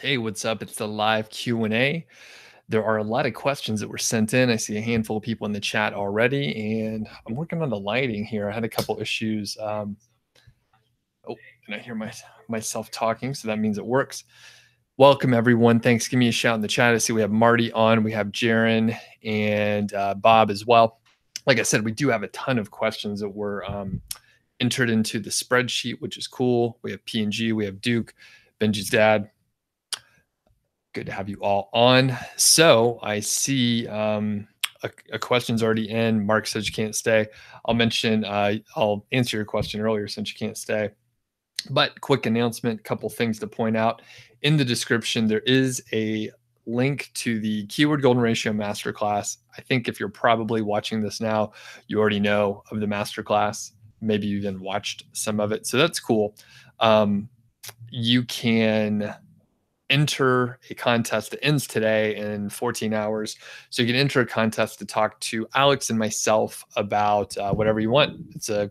Hey, what's up? It's the live Q&A. There are a lot of questions that were sent in. I see a handful of people in the chat already, and I'm working on the lighting here. I had a couple issues. Oh, and I hear myself talking, so that means it works. Welcome, everyone. Thanks. Give me a shout in the chat. I see we have Marty on. We have Jaron and Bob as well. Like I said, we do have a ton of questions that were entered into the spreadsheet, which is cool. We have P&G. We have Duke, Benji's dad. Good to have you all on. So I see a question's already in. Mark says you can't stay. I'll mention, I'll answer your question earlier since you can't stay. But quick announcement, couple things to point out. In the description, there is a link to the Keyword Golden Ratio Masterclass. I think if you're probably watching this now, you already know of the Masterclass. Maybe you even watched some of it. So that's cool. You can enter a contest that ends today in 14 hours. So you can enter a contest to talk to Alex and myself about whatever you want. It's a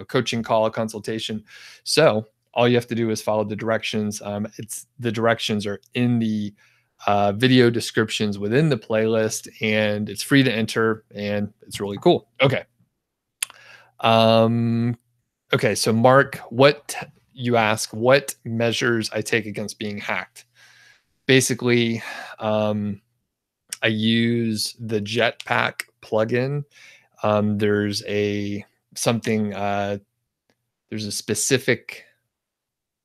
coaching call, a consultation. So all you have to do is follow the directions. The directions are in the video descriptions within the playlist, and it's free to enter, and it's really cool. Okay. Okay. So Mark, you ask what measures I take against being hacked. Basically, I use the Jetpack plugin. There's a specific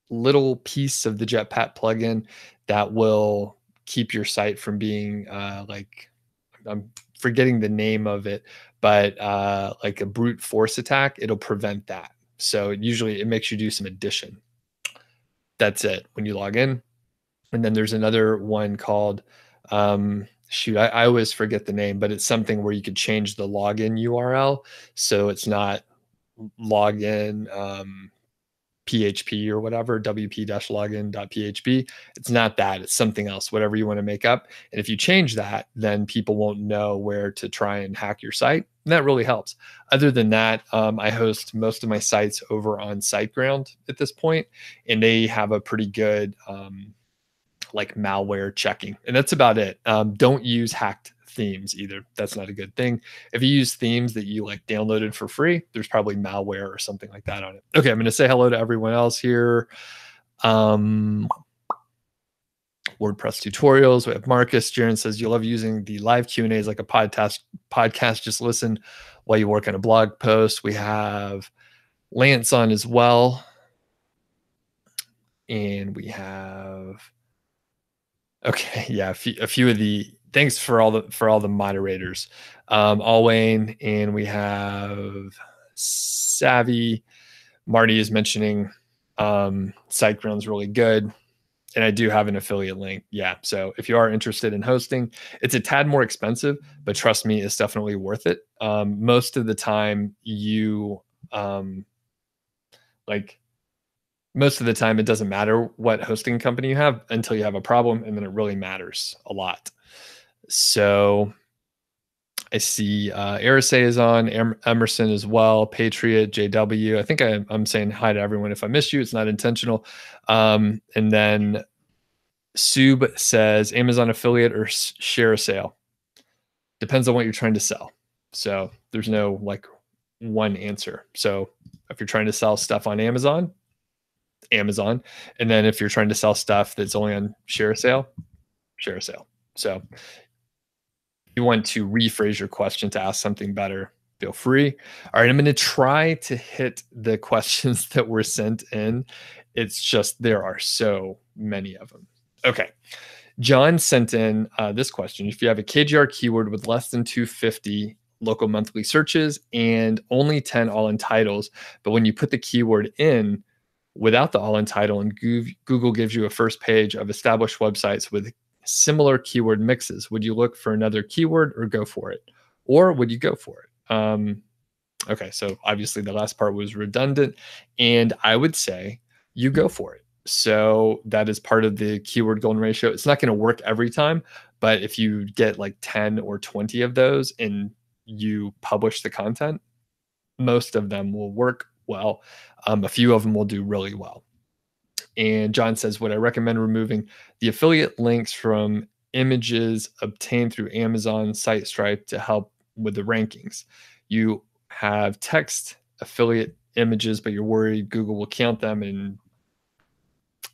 little piece of the Jetpack plugin that will keep your site from being I'm forgetting the name of it, but like a brute force attack. It'll prevent that. So it makes you do some addition. That's it when you log in. And then there's another one called, I always forget the name, but it's something where you could change the login URL. So it's not login PHP or whatever, wp-login.php. It's not that. It's something else, whatever you want to make up. And if you change that, then people won't know where to try and hack your site. And that really helps. Other than that, I host most of my sites over on Siteground at this point, and they have a pretty good like malware checking, and that's about it. Don't use hacked themes either. That's not a good thing. If you use themes that you like downloaded for free, there's probably malware or something like that on it. Okay, I'm going to say hello to everyone else here. WordPress tutorials. We have Marcus. Jaron says you love using the live Q&As like a podcast. Just listen while you work on a blog post. We have Lance on as well, and we have. Okay, yeah, a few of the thanks for all the moderators, Alwayne, and we have Savvy. Marty is mentioning SiteGround's really good, and I do have an affiliate link. Yeah, so if you are interested in hosting, it's a tad more expensive, but trust me, it's definitely worth it. Most of the time, most of the time, it doesn't matter what hosting company you have until you have a problem, and then it really matters a lot. So I see Ahrefs is on, Emerson as well, Patriot, JW. I think I'm saying hi to everyone. If I miss you, it's not intentional. And then Sub says Amazon affiliate or share a sale. Depends on what you're trying to sell. So there's no like one answer. So if you're trying to sell stuff on Amazon. And then if you're trying to sell stuff that's only on share a sale. So if you want to rephrase your question to ask something better, feel free. All right, I'm going to try to hit the questions that were sent in. It's just there are so many of them. Okay. John sent in this question. If you have a KGR keyword with less than 250 local monthly searches and only 10 all-in titles, but when you put the keyword in without the all-in title and Google gives you a first page of established websites with similar keyword mixes, would you look for another keyword or go for it? Or would you go for it? Okay, so obviously the last part was redundant, and I would say you go for it. So that is part of the keyword golden ratio. It's not going to work every time, but if you get like 10 or 20 of those and you publish the content, most of them will work well. A few of them will do really well. And John says, would I recommend removing the affiliate links from images obtained through Amazon SiteStripe to help with the rankings? You have text affiliate images, but you're worried Google will count them in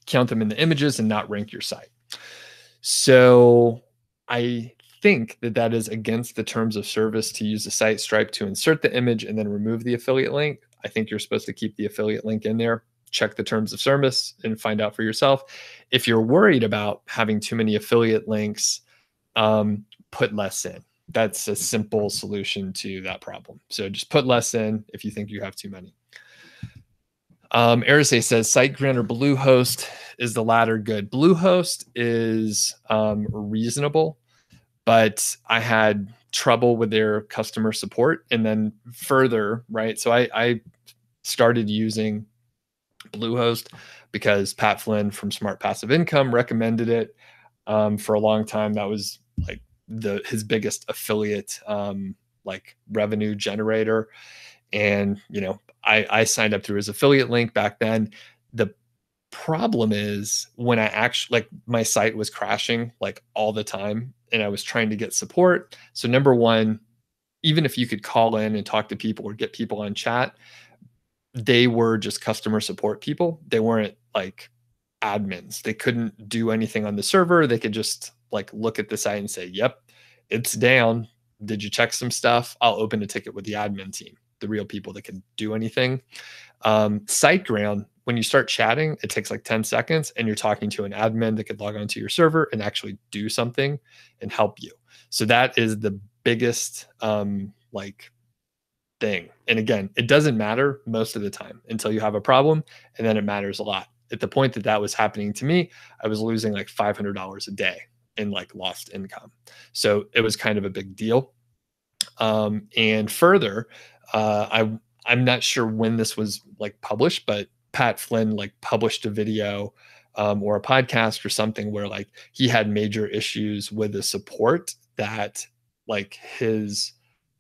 the images and not rank your site. So I think that is against the terms of service to use the SiteStripe to insert the image and then remove the affiliate link. I think you're supposed to keep the affiliate link in there. Check the terms of service and find out for yourself. If you're worried about having too many affiliate links, put less in. That's a simple solution to that problem. So just put less in if you think you have too many. Ahrefs says Siteground or Bluehost, is the latter good? Bluehost is reasonable, but I had trouble with their customer support. And then further, right? So I started using Bluehost because Pat Flynn from Smart Passive Income recommended it for a long time. That was like his biggest affiliate like revenue generator. And, you know, I signed up through his affiliate link back then. The problem is when I actually, like, my site was crashing like all the time and I was trying to get support. So number one, even if you could call in and talk to people or get people on chat, they were just customer support people. They weren't like admins. They couldn't do anything on the server. They could just like look at the site and say, yep, it's down. Did you check some stuff? I'll open a ticket with the admin team, the real people that can do anything. Siteground, when you start chatting, it takes like 10 seconds and you're talking to an admin that could log onto your server and actually do something and help you. So that is the biggest like thing. And again, it doesn't matter most of the time until you have a problem, and then it matters a lot. At the point that was happening to me, I was losing like $500 a day in like lost income. So it was kind of a big deal. And further, I'm not sure when this was like published, but Pat Flynn like published a video or a podcast or something where like he had major issues with the support that like his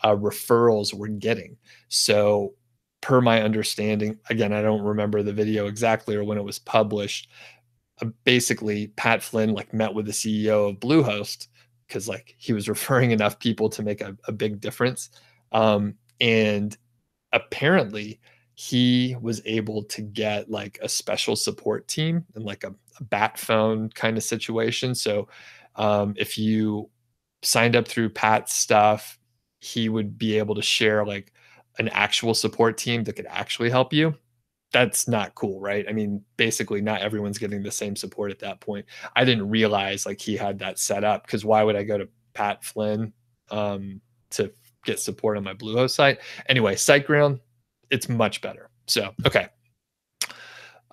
referrals were getting. So per my understanding, again, I don't remember the video exactly or when it was published. Basically, Pat Flynn like met with the CEO of Bluehost because like he was referring enough people to make a big difference. And apparently he was able to get like a special support team and like a bat phone kind of situation. So if you signed up through Pat's stuff, he would be able to share like an actual support team that could actually help you. That's not cool, right? I mean, basically not everyone's getting the same support at that point. I didn't realize like he had that set up because why would I go to Pat Flynn to get support on my Bluehost site? Anyway, SiteGround, it's much better. So, okay.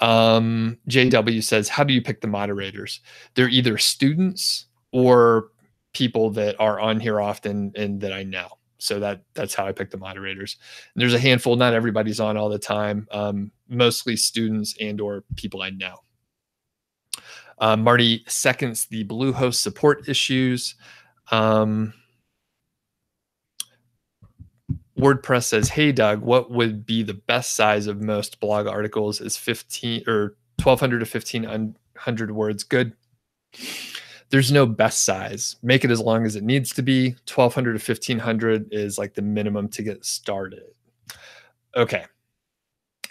JW says, how do you pick the moderators? They're either students or people that are on here often and that I know. So that's how I pick the moderators. And there's a handful, not everybody's on all the time, mostly students and or people I know. Marty seconds the Bluehost support issues. WordPress says, hey, Doug, what would be the best size of most blog articles? Is 15 or 1,200 to 1,500 words good? There's no best size. Make it as long as it needs to be. 1,200 to 1,500 is like the minimum to get started. Okay.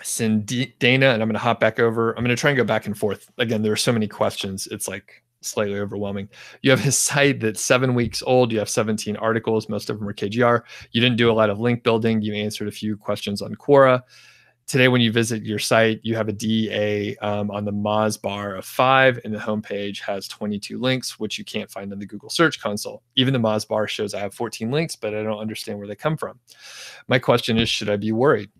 Send Dana, and I'm going to hop back over. I'm going to try and go back and forth. Again, there are so many questions. It's like slightly overwhelming. You have his site that's 7 weeks old. You have 17 articles. Most of them are KGR. You didn't do a lot of link building. You answered a few questions on Quora. Today, when you visit your site, you have a DA on the Moz bar of 5, and the homepage has 22 links, which you can't find in the Google Search Console. Even the Moz bar shows I have 14 links, but I don't understand where they come from. My question is, should I be worried?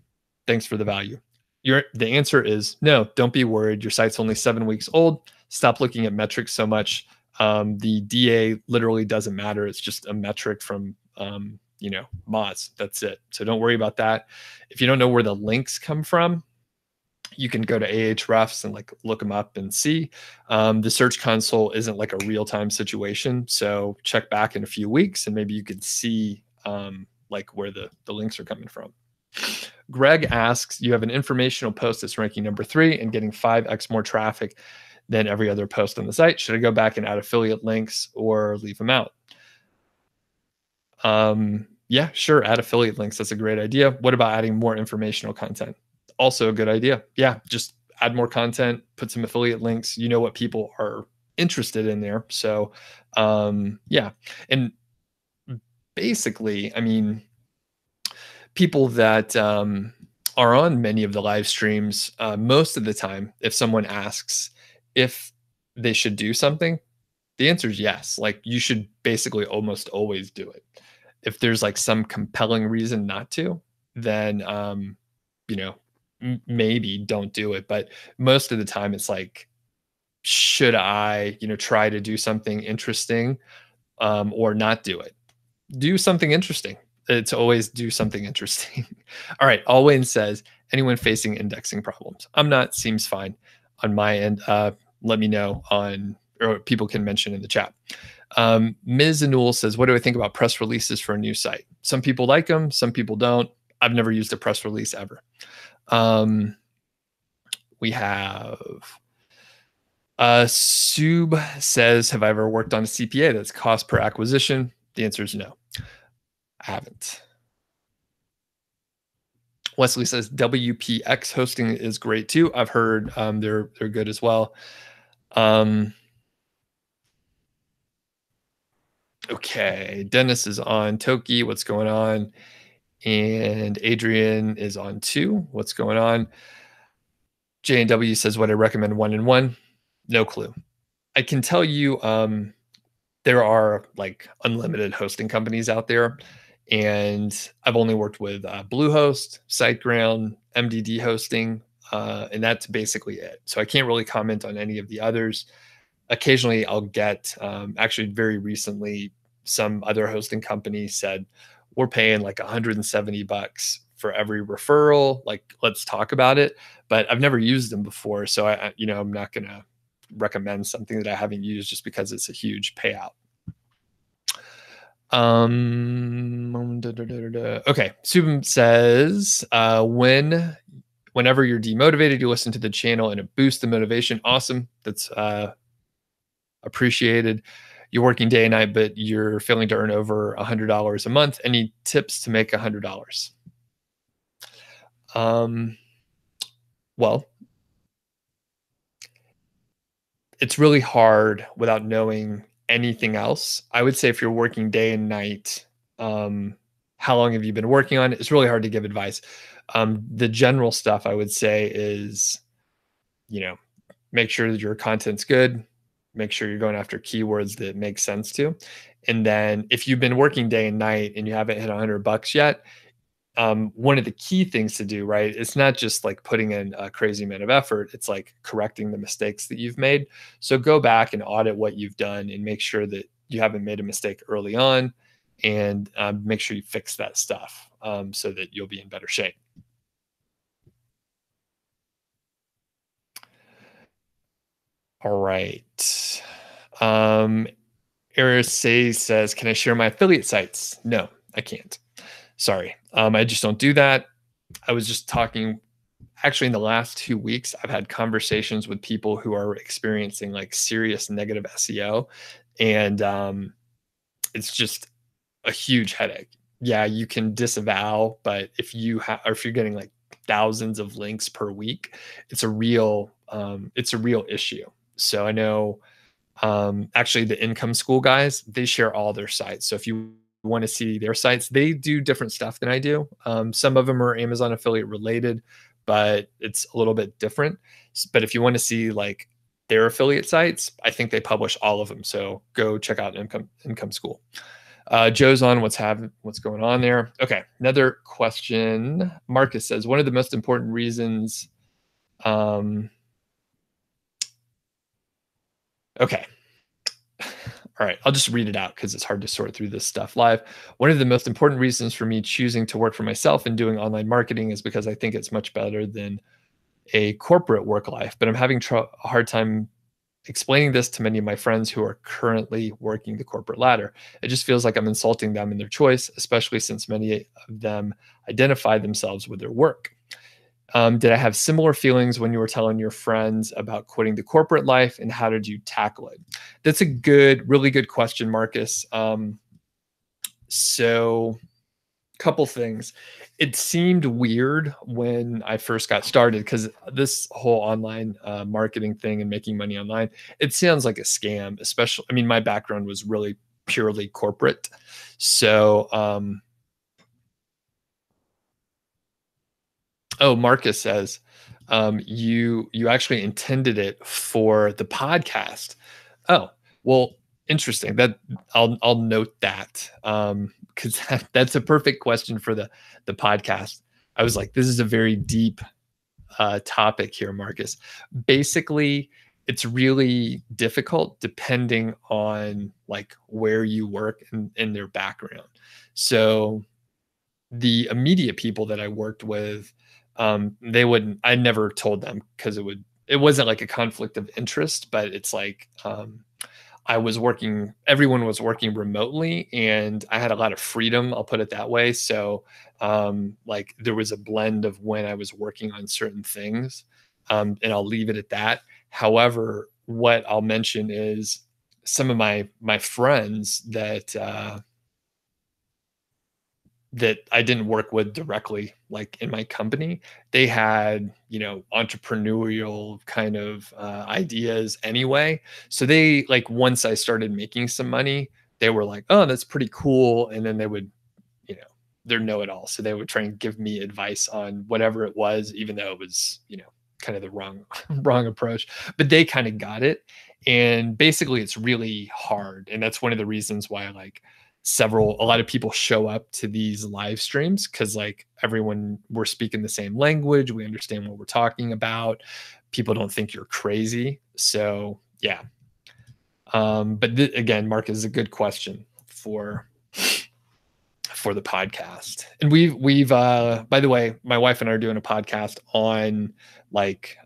Thanks for the value. The answer is no, don't be worried. Your site's only 7 weeks old. Stop looking at metrics so much. The DA literally doesn't matter. It's just a metric from Moz. That's it. So don't worry about that. If you don't know where the links come from, you can go to Ahrefs and like look them up and see. The Search Console isn't like a real-time situation. So check back in a few weeks and maybe you could see like where the links are coming from. Greg asks, you have an informational post that's ranking number 3 and getting 5x more traffic than every other post on the site. Should I go back and add affiliate links or leave them out? Yeah, sure. Add affiliate links. That's a great idea. What about adding more informational content? Also a good idea. Yeah, just add more content, put some affiliate links. You know what people are interested in there. So, yeah. And basically, I mean, people that are on many of the live streams, most of the time, if someone asks if they should do something, the answer is yes. Like you should basically almost always do it. If there's like some compelling reason not to, then you know, maybe don't do it. But most of the time, it's like, should I, try to do something interesting or not do it? Do something interesting. It's always do something interesting. All right. Alwyn says, anyone facing indexing problems? I'm not, seems fine on my end. Let me know on, or people can mention in the chat. Ms. Anul says, what do I think about press releases for a new site? Some people like them, some people don't. I've never used a press release ever. We have Sub says, have I ever worked on a CPA that's cost per acquisition? The answer is no. I haven't. Wesley says WPX hosting is great too. I've heard they're good as well. Okay, Dennis is on Toki. What's going on? And Adrian is on 2. What's going on? J&W says, would I recommend 1-in-1? No clue. I can tell you there are like unlimited hosting companies out there. And I've only worked with Bluehost, Siteground, MDD hosting, and that's basically it. So I can't really comment on any of the others. Occasionally I'll get, actually very recently, some other hosting company said, we're paying like $170 for every referral. Like, let's talk about it. But I've never used them before. So I'm not going to recommend something that I haven't used just because it's a huge payout. Okay. Subham says, whenever you're demotivated, you listen to the channel and it boosts the motivation. Awesome. That's appreciated. You're working day and night, but you're failing to earn over $100 a month. Any tips to make $100? Well, it's really hard without knowing anything else. I would say if you're working day and night, how long have you been working on it? It's really hard to give advice. The general stuff I would say is, make sure that your content's good. Make sure you're going after keywords that make sense to. And then if you've been working day and night and you haven't hit $100 yet, one of the key things to do, right? It's not just like putting in a crazy amount of effort. It's like correcting the mistakes that you've made. So go back and audit what you've done and make sure that you haven't made a mistake early on, and make sure you fix that stuff so that you'll be in better shape. All right. Ahrefs says, can I share my affiliate sites? No, I can't. Sorry. I just don't do that. I was just talking, actually in the last 2 weeks, I've had conversations with people who are experiencing like serious negative SEO. And it's just a huge headache. Yeah, you can disavow, but if you're getting like thousands of links per week, it's a real issue. So I know actually the Income School guys, they share all their sites. So if you want to see their sites, they do different stuff than I do. Some of them are Amazon affiliate related, but it's a little bit different. But if you want to see like their affiliate sites, I think they publish all of them. So go check out Income School. Joe's on what's going on there. Okay, another question. Marcus says, one of the most important reasons. Okay. All right, I'll just read it out because it's hard to sort through this stuff live. One of the most important reasons for me choosing to work for myself and doing online marketing is because I think it's much better than a corporate work life, but I'm having a hard time explaining this to many of my friends who are currently working the corporate ladder. It just feels like I'm insulting them in their choice, especially since many of them identify themselves with their work. Did I have similar feelings when you were telling your friends about quitting the corporate life, and how did you tackle it? That's a really good question, Marcus. So, couple things. It seemed weird when I first got started because this whole online marketing thing and making money online, it sounds like a scam, especially, I mean, my background was really purely corporate. So, oh, Marcus says, you actually intended it for the podcast. Oh, well, interesting. That I'll note that because that's a perfect question for the podcast. I was like, this is a very deep topic here, Marcus. Basically, it's really difficult depending on like where you work and their background. So the immediate people that I worked with, they wouldn't. I never told them because it wasn't like a conflict of interest, but it's like I was working, everyone was working remotely and I had a lot of freedom, I'll put it that way. So, like there was a blend of when I was working on certain things, and I'll leave it at that. However, what I'll mention is some of my friends that I didn't work with directly, like in my company, they had, entrepreneurial kind of ideas anyway. So they like, once I started making some money, they were like, oh, that's pretty cool. And then they would, you know, they're know it all. So they would try and give me advice on whatever it was, even though it was, kind of the wrong, wrong approach, but they kind of got it. And basically it's really hard. And that's one of the reasons why like a lot of people show up to these live streams because like everyone, we're speaking the same language, we understand what we're talking about, people don't think you're crazy. So yeah. But again, Mark, is a good question for the podcast. And we've by the way, my wife and I are doing a podcast on like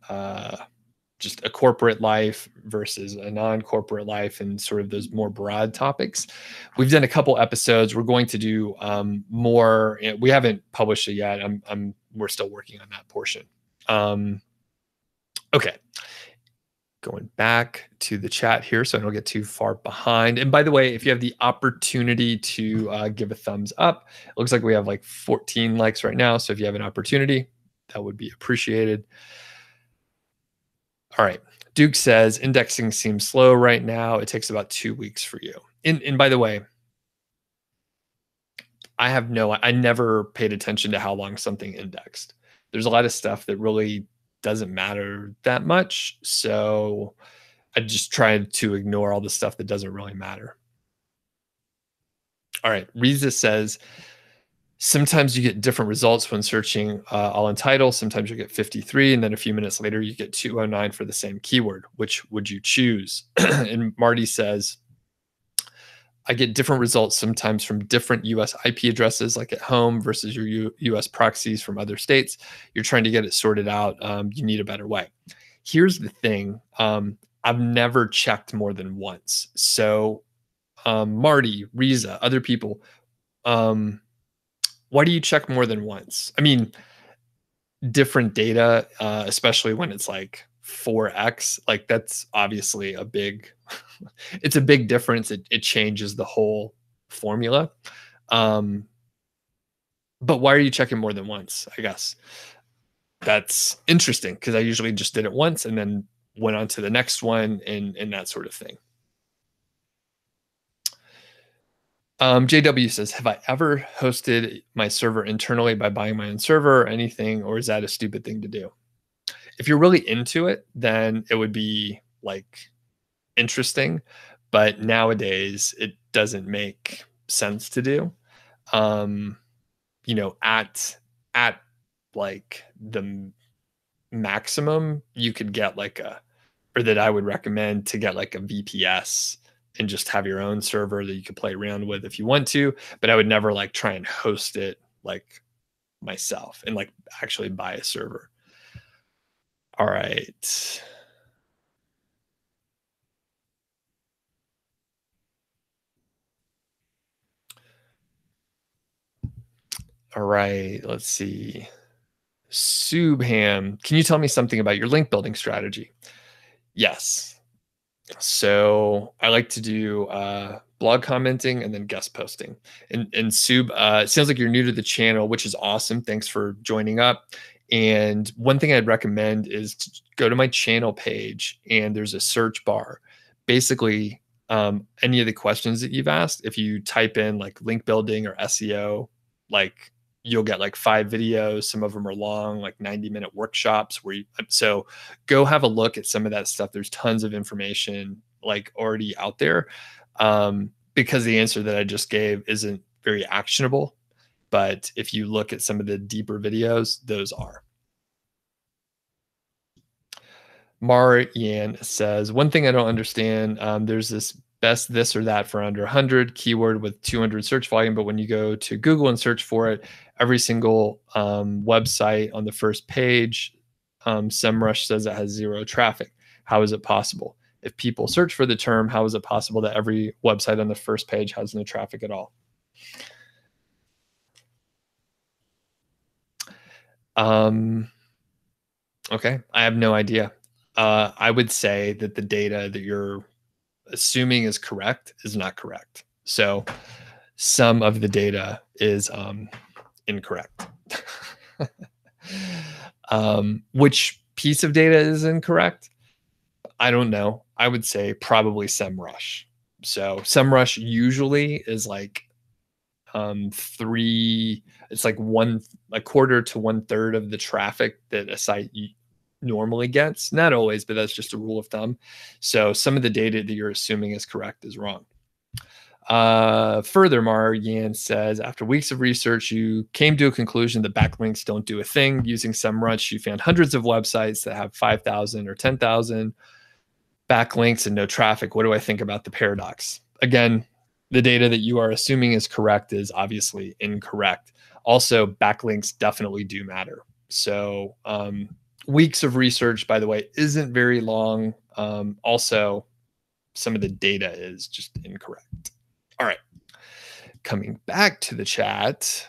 just a corporate life versus a non-corporate life and sort of those more broad topics. We've done a couple episodes. We're going to do more. We haven't published it yet. We're still working on that portion. Okay. Going back to the chat here so I don't get too far behind. And by the way, if you have the opportunity to give a thumbs up, it looks like we have like 14 likes right now. So if you have an opportunity, that would be appreciated. All right. Duke says indexing seems slow right now. It takes about 2 weeks for you. And by the way, I never paid attention to how long something indexed. There's a lot of stuff that really doesn't matter that much. So I just tried to ignore all the stuff that doesn't really matter. All right. Riza says, sometimes you get different results when searching all in title. Sometimes you get 53, and then a few minutes later, you get 209 for the same keyword. Which would you choose? And Marty says, I get different results sometimes from different US IP addresses, like at home versus your US proxies from other states. You're trying to get it sorted out. You need a better way. Here's the thing. I've never checked more than once. So, Marty, Riza, other people, why do you check more than once? I mean, different data, especially when it's like 4x, like that's obviously it's a big difference. It changes the whole formula. Um, but why are you checking more than once? I guess that's interesting because I usually just did it once and then went on to the next one and that sort of thing. JW says, have I ever hosted my server internally by buying my own server or anything, or is that a stupid thing to do? If you're really into it, then it would be like interesting, but nowadays it doesn't make sense to do. At like the maximum you could get or that I would recommend to get like a VPS and just have your own server that you could play around with if you want to, but I would never like try and host it like myself and like actually buy a server. All right. All right, let's see. Subham, can you tell me something about your link building strategy? Yes. So I like to do blog commenting and then guest posting. And Sub, it sounds like you're new to the channel, which is awesome. Thanks for joining up. And one thing I'd recommend is to go to my channel page and there's a search bar. Basically, any of the questions that you've asked, if you type in like link building or SEO, like you'll get like 5 videos. Some of them are long, like 90-minute workshops where you, so go have a look at some of that stuff. There's tons of information like already out there. Because the answer that I just gave isn't very actionable. But if you look at some of the deeper videos, those are. Mar Yan says, one thing I don't understand, there's this best this or that for under 100 keyword with 200 search volume. But when you go to Google and search for it, every single website on the first page, SEMrush says it has 0 traffic. How is it possible? If people search for the term, how is it possible that every website on the first page has no traffic at all? Okay, I have no idea. I would say that the data that you're assuming is correct is not correct. So some of the data is incorrect. Which piece of data is incorrect? I don't know. I would say probably SEMrush. So SEMrush usually is like three, it's like a quarter to 1/3 of the traffic that a site normally gets. Not always, but that's just a rule of thumb. So some of the data that you're assuming is correct is wrong. Furthermore, Yan says, after weeks of research, you came to a conclusion that backlinks don't do a thing. Using SEMrush, you found hundreds of websites that have 5,000 or 10,000 backlinks and no traffic. What do I think about the paradox? Again, the data that you are assuming is correct is obviously incorrect. Also, backlinks definitely do matter. So, weeks of research, by the way, isn't very long. Also, some of the data is just incorrect. All right. Coming back to the chat.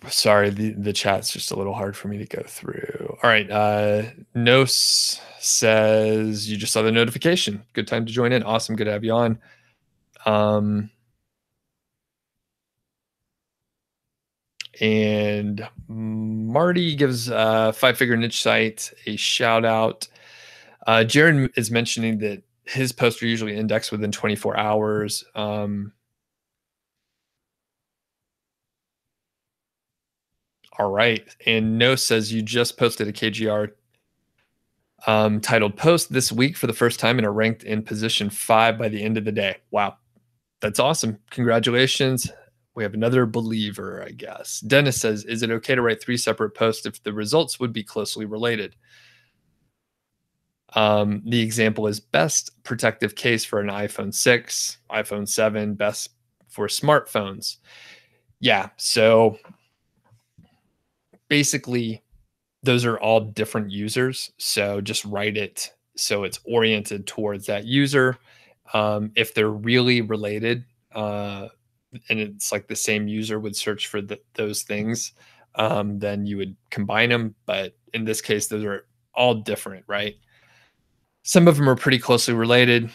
Sorry, the chat's just a little hard for me to go through. All right. Nos says you just saw the notification. Good time to join in. Awesome. Good to have you on. And Marty gives 5-figure niche site a shout out. Jared is mentioning that his posts are usually indexed within 24 hours. All right. And No says you just posted a KGR titled post this week for the first time and are ranked in position 5 by the end of the day. Wow. That's awesome. Congratulations. We have another believer, I guess. Dennis says, is it okay to write 3 separate posts if the results would be closely related? The example is best protective case for an iPhone 6, iPhone 7, best for smartphones. Yeah. So basically, those are all different users. So just write it so it's oriented towards that user. If they're really related, and it's like the same user would search for those things, then you would combine them. But in this case, those are all different, right? Some of them are pretty closely related.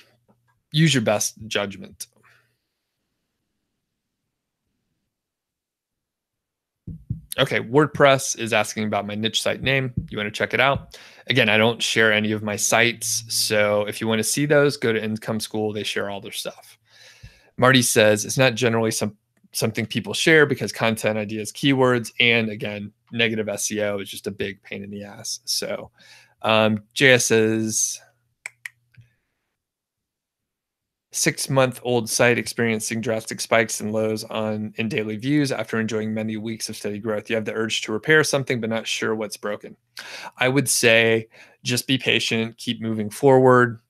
Use your best judgment. Okay, WordPress is asking about my niche site name. You want to check it out? Again, I don't share any of my sites. So if you want to see those, go to Income School. They share all their stuff. Marty says it's not generally something people share because content ideas, keywords, and again, negative SEO is just a big pain in the ass. So JS says 6-month-old site experiencing drastic spikes and lows in daily views after enjoying many weeks of steady growth. You have the urge to repair something, but not sure what's broken. I would say just be patient, keep moving forward.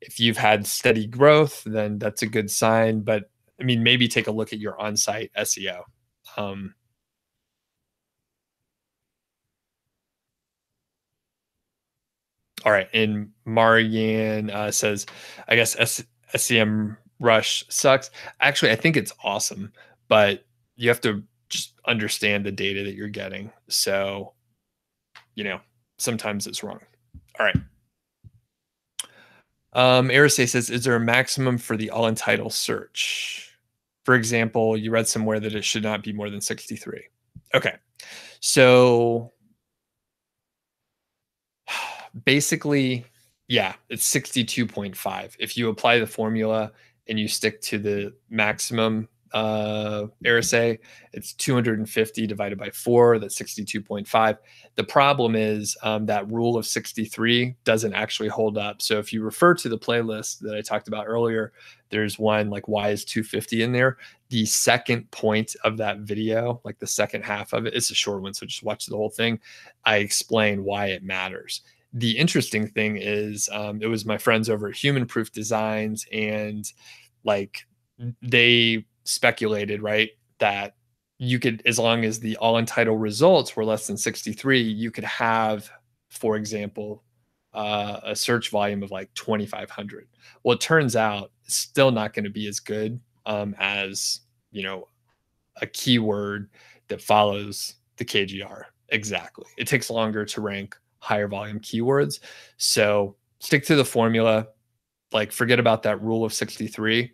If you've had steady growth, then that's a good sign. But I mean, maybe take a look at your on-site SEO. All right. And Marianne says, I guess SEM Rush sucks. Actually, I think it's awesome, but you have to just understand the data that you're getting. So, you know, sometimes it's wrong. All right. Arisay says, is there a maximum for the all entitled search? For example, you read somewhere that it should not be more than 63. Okay. So basically, yeah, it's 62.5. If you apply the formula and you stick to the maximum RSA, it's 250 divided by 4. That's 62.5. The problem is that rule of 63 doesn't actually hold up. So if you refer to the playlist that I talked about earlier, there's one like why is 250 in there. The second point of that video, like the second half of it, it's a short one, so just watch the whole thing. I explain why it matters. The interesting thing is it was my friends over at Human Proof Designs, and like they speculated, right, that you could, as long as the all entitled results were less than 63, you could have, for example, a search volume of like 2,500. Well, it turns out it's still not going to be as good as, you know, a keyword that follows the KGR. Exactly. It takes longer to rank higher volume keywords. So stick to the formula. Like, forget about that rule of 63.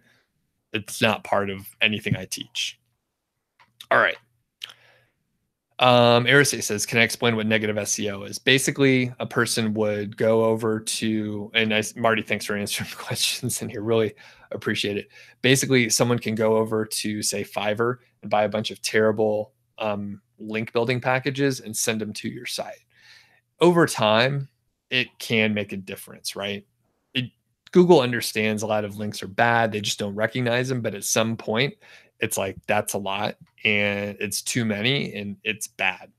It's not part of anything I teach. All right. Arisay says, can I explain what negative SEO is? Basically, a person would go over to, and Marty, thanks for answering the questions in here. Really appreciate it. Basically, someone can go over to, say, Fiverr and buy a bunch of terrible link building packages and send them to your site. Over time, it can make a difference, right? Google understands a lot of links are bad. They just don't recognize them. But at some point, it's like, that's a lot and it's too many and it's bad.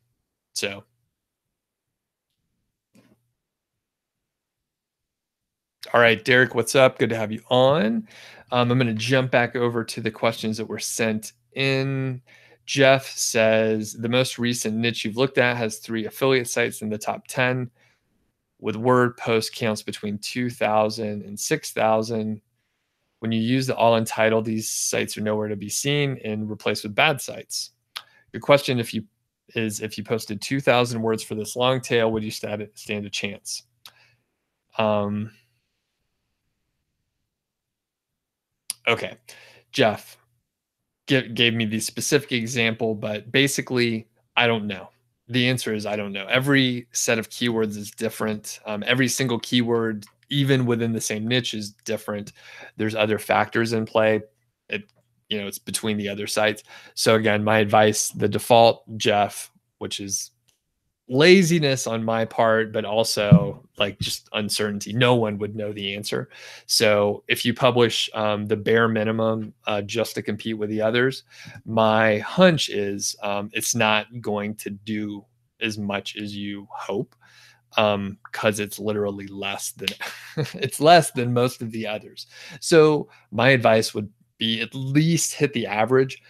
So, all right, Derek, what's up? Good to have you on. I'm going to jump back over to the questions that were sent in. Jeff says, the most recent niche you've looked at has 3 affiliate sites in the top 10 with word post counts between 2,000 and 6,000. When you use the all entitled, these sites are nowhere to be seen and replaced with bad sites. Your question if you posted 2,000 words for this long tail, would you stand a chance? Okay, Jeff gave me the specific example, but basically, I don't know. The answer is I don't know. Every set of keywords is different. Every single keyword, even within the same niche, is different. There's other factors in play. It's between the other sites. So again, my advice, the default, Jeff, which is laziness on my part, but also like just uncertainty. No one would know the answer. So if you publish the bare minimum just to compete with the others, my hunch is it's not going to do as much as you hope, because it's literally less than it's less than most of the others. So my advice would be at least hit the average,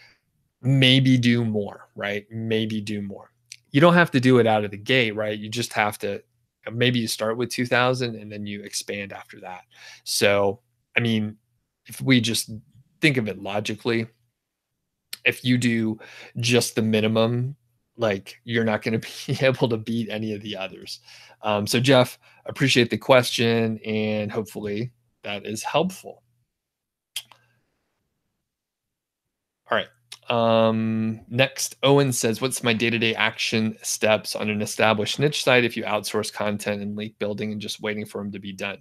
maybe do more, right? Maybe do more. You don't have to do it out of the gate, right? You just have to, maybe you start with 2,000 and then you expand after that. So, I mean, if we just think of it logically, if you do just the minimum, like, you're not going to be able to beat any of the others. So Jeff, appreciate the question and hopefully that is helpful. All right. Next, Owen says, what's my day-to-day action steps on an established niche site if you outsource content and link building and just waiting for them to be done?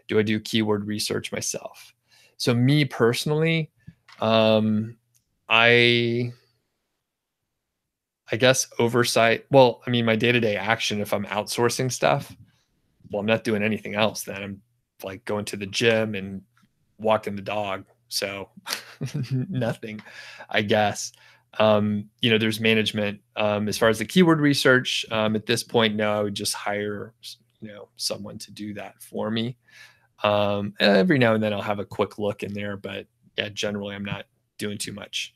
Do I do keyword research myself? So me personally, I guess oversight. Well, I mean, my day-to-day action, if I'm outsourcing stuff, well, I'm not doing anything else then. I'm like going to the gym and walking the dog. So nothing, I guess. There's management. As far as the keyword research, at this point, no, I would just hire, someone to do that for me. Every now and then I'll have a quick look in there, but yeah, generally I'm not doing too much.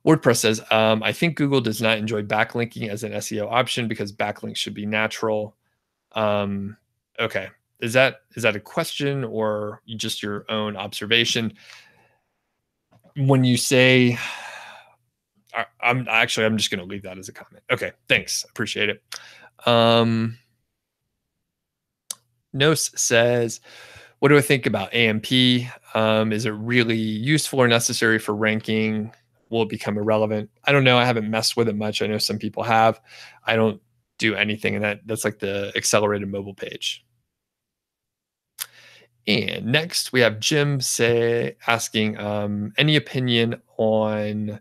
WordPress says, I think Google does not enjoy backlinking as an SEO option because backlinks should be natural. Okay. Is that a question or just your own observation? When you say I'm just gonna leave that as a comment. Okay, thanks. Appreciate it. Um Nos says, what do I think about AMP? Is it really useful or necessary for ranking? Will it become irrelevant? I don't know. I haven't messed with it much. I know some people have. I don't do anything in that. That's like the accelerated mobile page. And next we have Jim say asking any opinion on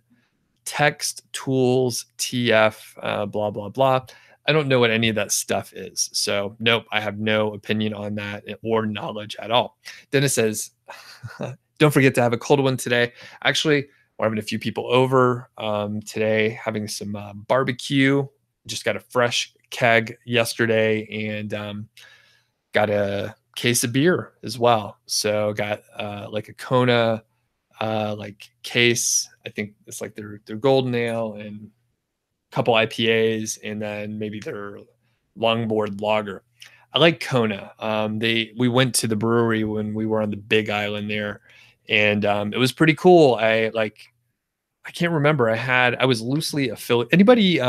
text tools, TF, blah, blah, blah. I don't know what any of that stuff is. So, nope, I have no opinion on that or knowledge at all. Dennis says, don't forget to have a cold one today. Actually, we're having a few people over today, having some barbecue. Just got a fresh keg yesterday and got a case of beer as well. So, got like a Kona like case. I think it's like their golden ale and a couple IPAs, and then maybe their longboard lager. I like Kona. We went to the brewery when we were on the Big Island there, and it was pretty cool. I can't remember. I was loosely affiliated. Anybody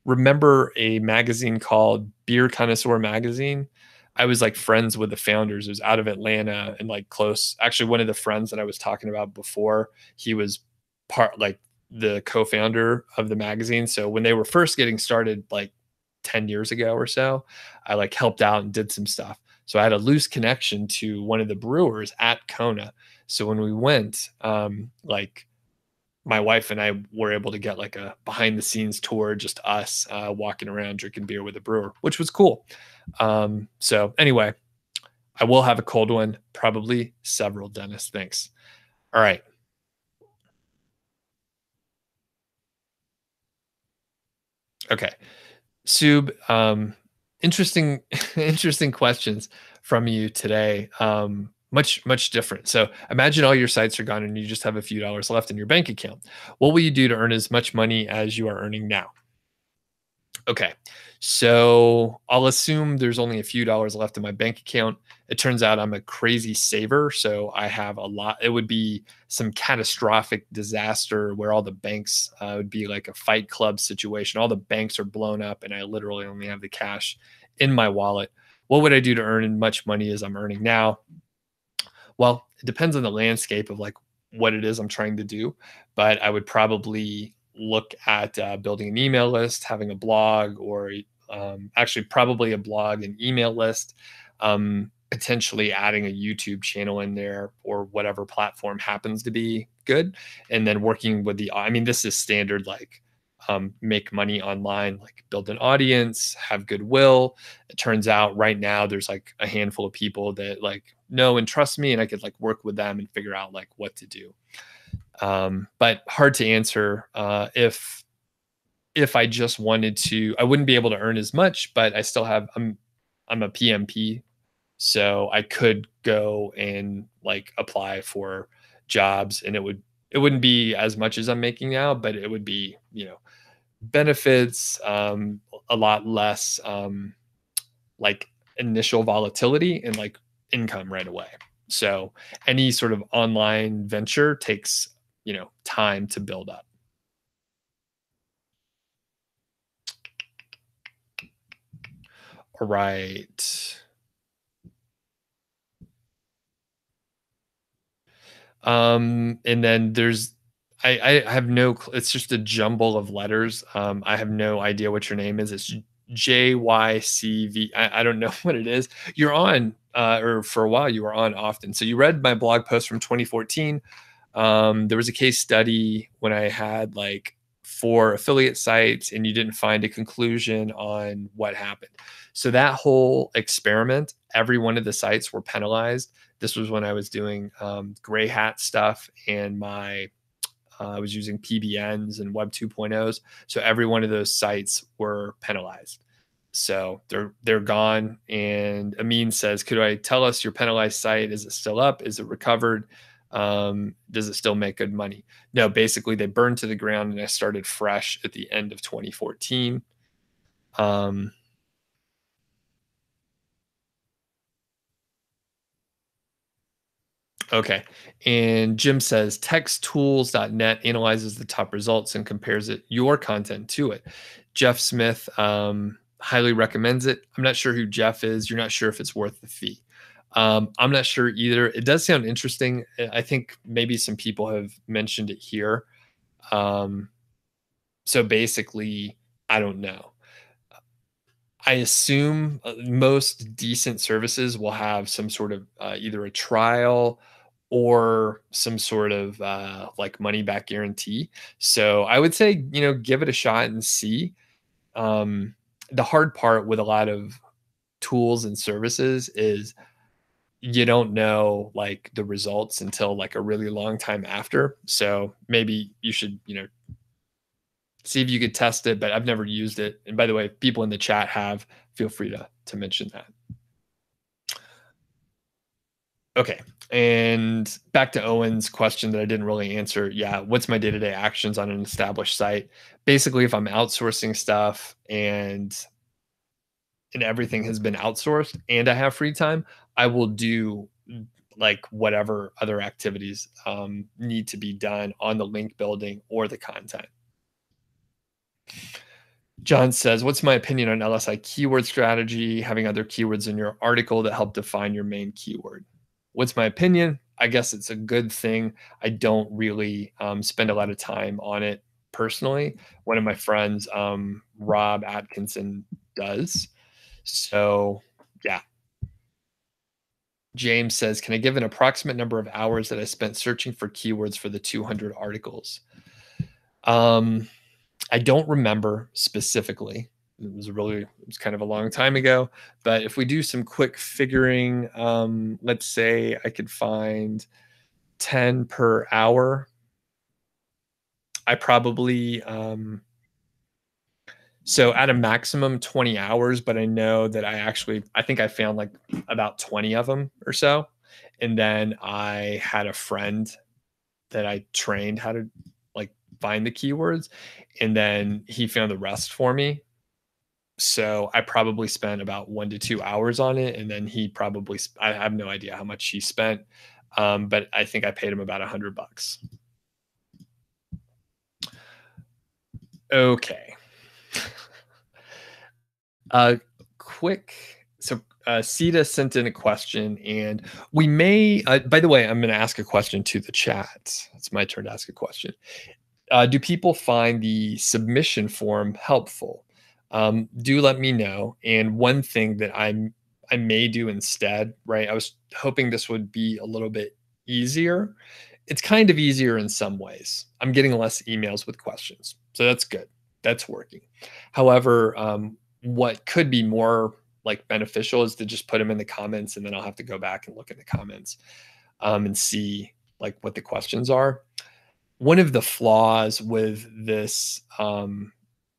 remember a magazine called Beer Connoisseur Magazine? I was like friends with the founders. It was out of Atlanta and like close. Actually, one of the friends that I was talking about before, he was part like the co-founder of the magazine. So when they were first getting started, like 10 years ago or so, I like helped out and did some stuff. So I had a loose connection to one of the brewers at Kona. So when we went, like my wife and I were able to get like a behind the scenes tour, just us walking around drinking beer with a brewer, which was cool. So anyway, I will have a cold one, probably several, Dennis. Thanks. All right. Okay. Sub, interesting, interesting questions from you today. Much different. So imagine all your sites are gone and you just have a few dollars left in your bank account. What will you do to earn as much money as you are earning now? Okay. So I'll assume there's only a few dollars left in my bank account. It turns out I'm a crazy saver. So I have a lot. It would be some catastrophic disaster where all the banks would be like a fight club situation. All the banks are blown up and I literally only have the cash in my wallet. What would I do to earn as much money as I'm earning now? Well, it depends on the landscape of like what it is I'm trying to do, but I would probably look at building an email list, having a blog, or actually probably a blog and email list, potentially adding a YouTube channel in there or whatever platform happens to be good, and then working with I mean, this is standard like make money online, like build an audience, have goodwill. It turns out right now there's like a handful of people that like know and trust me, and I could like work with them and figure out like what to do. But hard to answer. If I just wanted to, I wouldn't be able to earn as much, but I still have I'm a PMP, so I could go and like apply for jobs, and it wouldn't be as much as I'm making now, but it would be benefits, a lot less like initial volatility and like income right away. So any sort of online venture takes time to build up. All right. And then I have it's just a jumble of letters. I have no idea what your name is. It's JYCV. I don't know what it is. You're on, or for a while you were on often. So you read my blog post from 2014. There was a case study when I had like 4 affiliate sites and you didn't find a conclusion on what happened. So that whole experiment, every one of the sites were penalized. This was when I was doing gray hat stuff and I was using PBNs and Web 2.0s. So every one of those sites were penalized. So they're gone. And Amin says, could I tell us your penalized site? Is it still up? Is it recovered? Does it still make good money? No, basically they burned to the ground and I started fresh at the end of 2014. Um, Okay. And Jim says texttools.net analyzes the top results and compares your content to it. Jeff Smith highly recommends it. I'm not sure who Jeff is. You're not sure if it's worth the fee. I'm not sure either. It does sound interesting. I think maybe some people have mentioned it here. Um, so basically, I don't know. I assume most decent services will have some sort of either a trial or some sort of like money back guarantee. So I would say, give it a shot and see. Um, the hard part with a lot of tools and services is you don't know like the results until like a really long time after. So maybe you should, see if you could test it, but I've never used it. And by the way, if people in the chat have, feel free to mention that. Okay. And back to Owen's question that I didn't really answer. Yeah, what's my day-to-day actions on an established site? Basically, if I'm outsourcing stuff and everything has been outsourced and I have free time, I will do like whatever other activities need to be done on the link building or the content. John says, what's my opinion on LSI keyword strategy, having other keywords in your article that help define your main keyword? What's my opinion? I guess it's a good thing. I don't really spend a lot of time on it personally. One of my friends, Rob Atkinson, does. So, yeah. James says, can I give an approximate number of hours that I spent searching for keywords for the 200 articles? I don't remember specifically. It was kind of a long time ago. But if we do some quick figuring, let's say I could find 10 per hour. I probably so at a maximum 20 hours, but I know that I think I found like about 20 of them or so. And then I had a friend that I trained how to like find the keywords, and then he found the rest for me. So I probably spent about 1 to 2 hours on it, and then I have no idea how much he spent, but I think I paid him about $100. Okay. Quick. So Sita sent in a question, and we may. By the way, I'm going to ask a question to the chat. It's my turn to ask a question. Do people find the submission form helpful? Do let me know. And one thing that I may do instead, right? I was hoping this would be a little bit easier. It's kind of easier in some ways. I'm getting less emails with questions, so that's good. That's working. However, what could be more like beneficial is to just put them in the comments, and then I'll have to go back and look at the comments and see like what the questions are. One of the flaws with this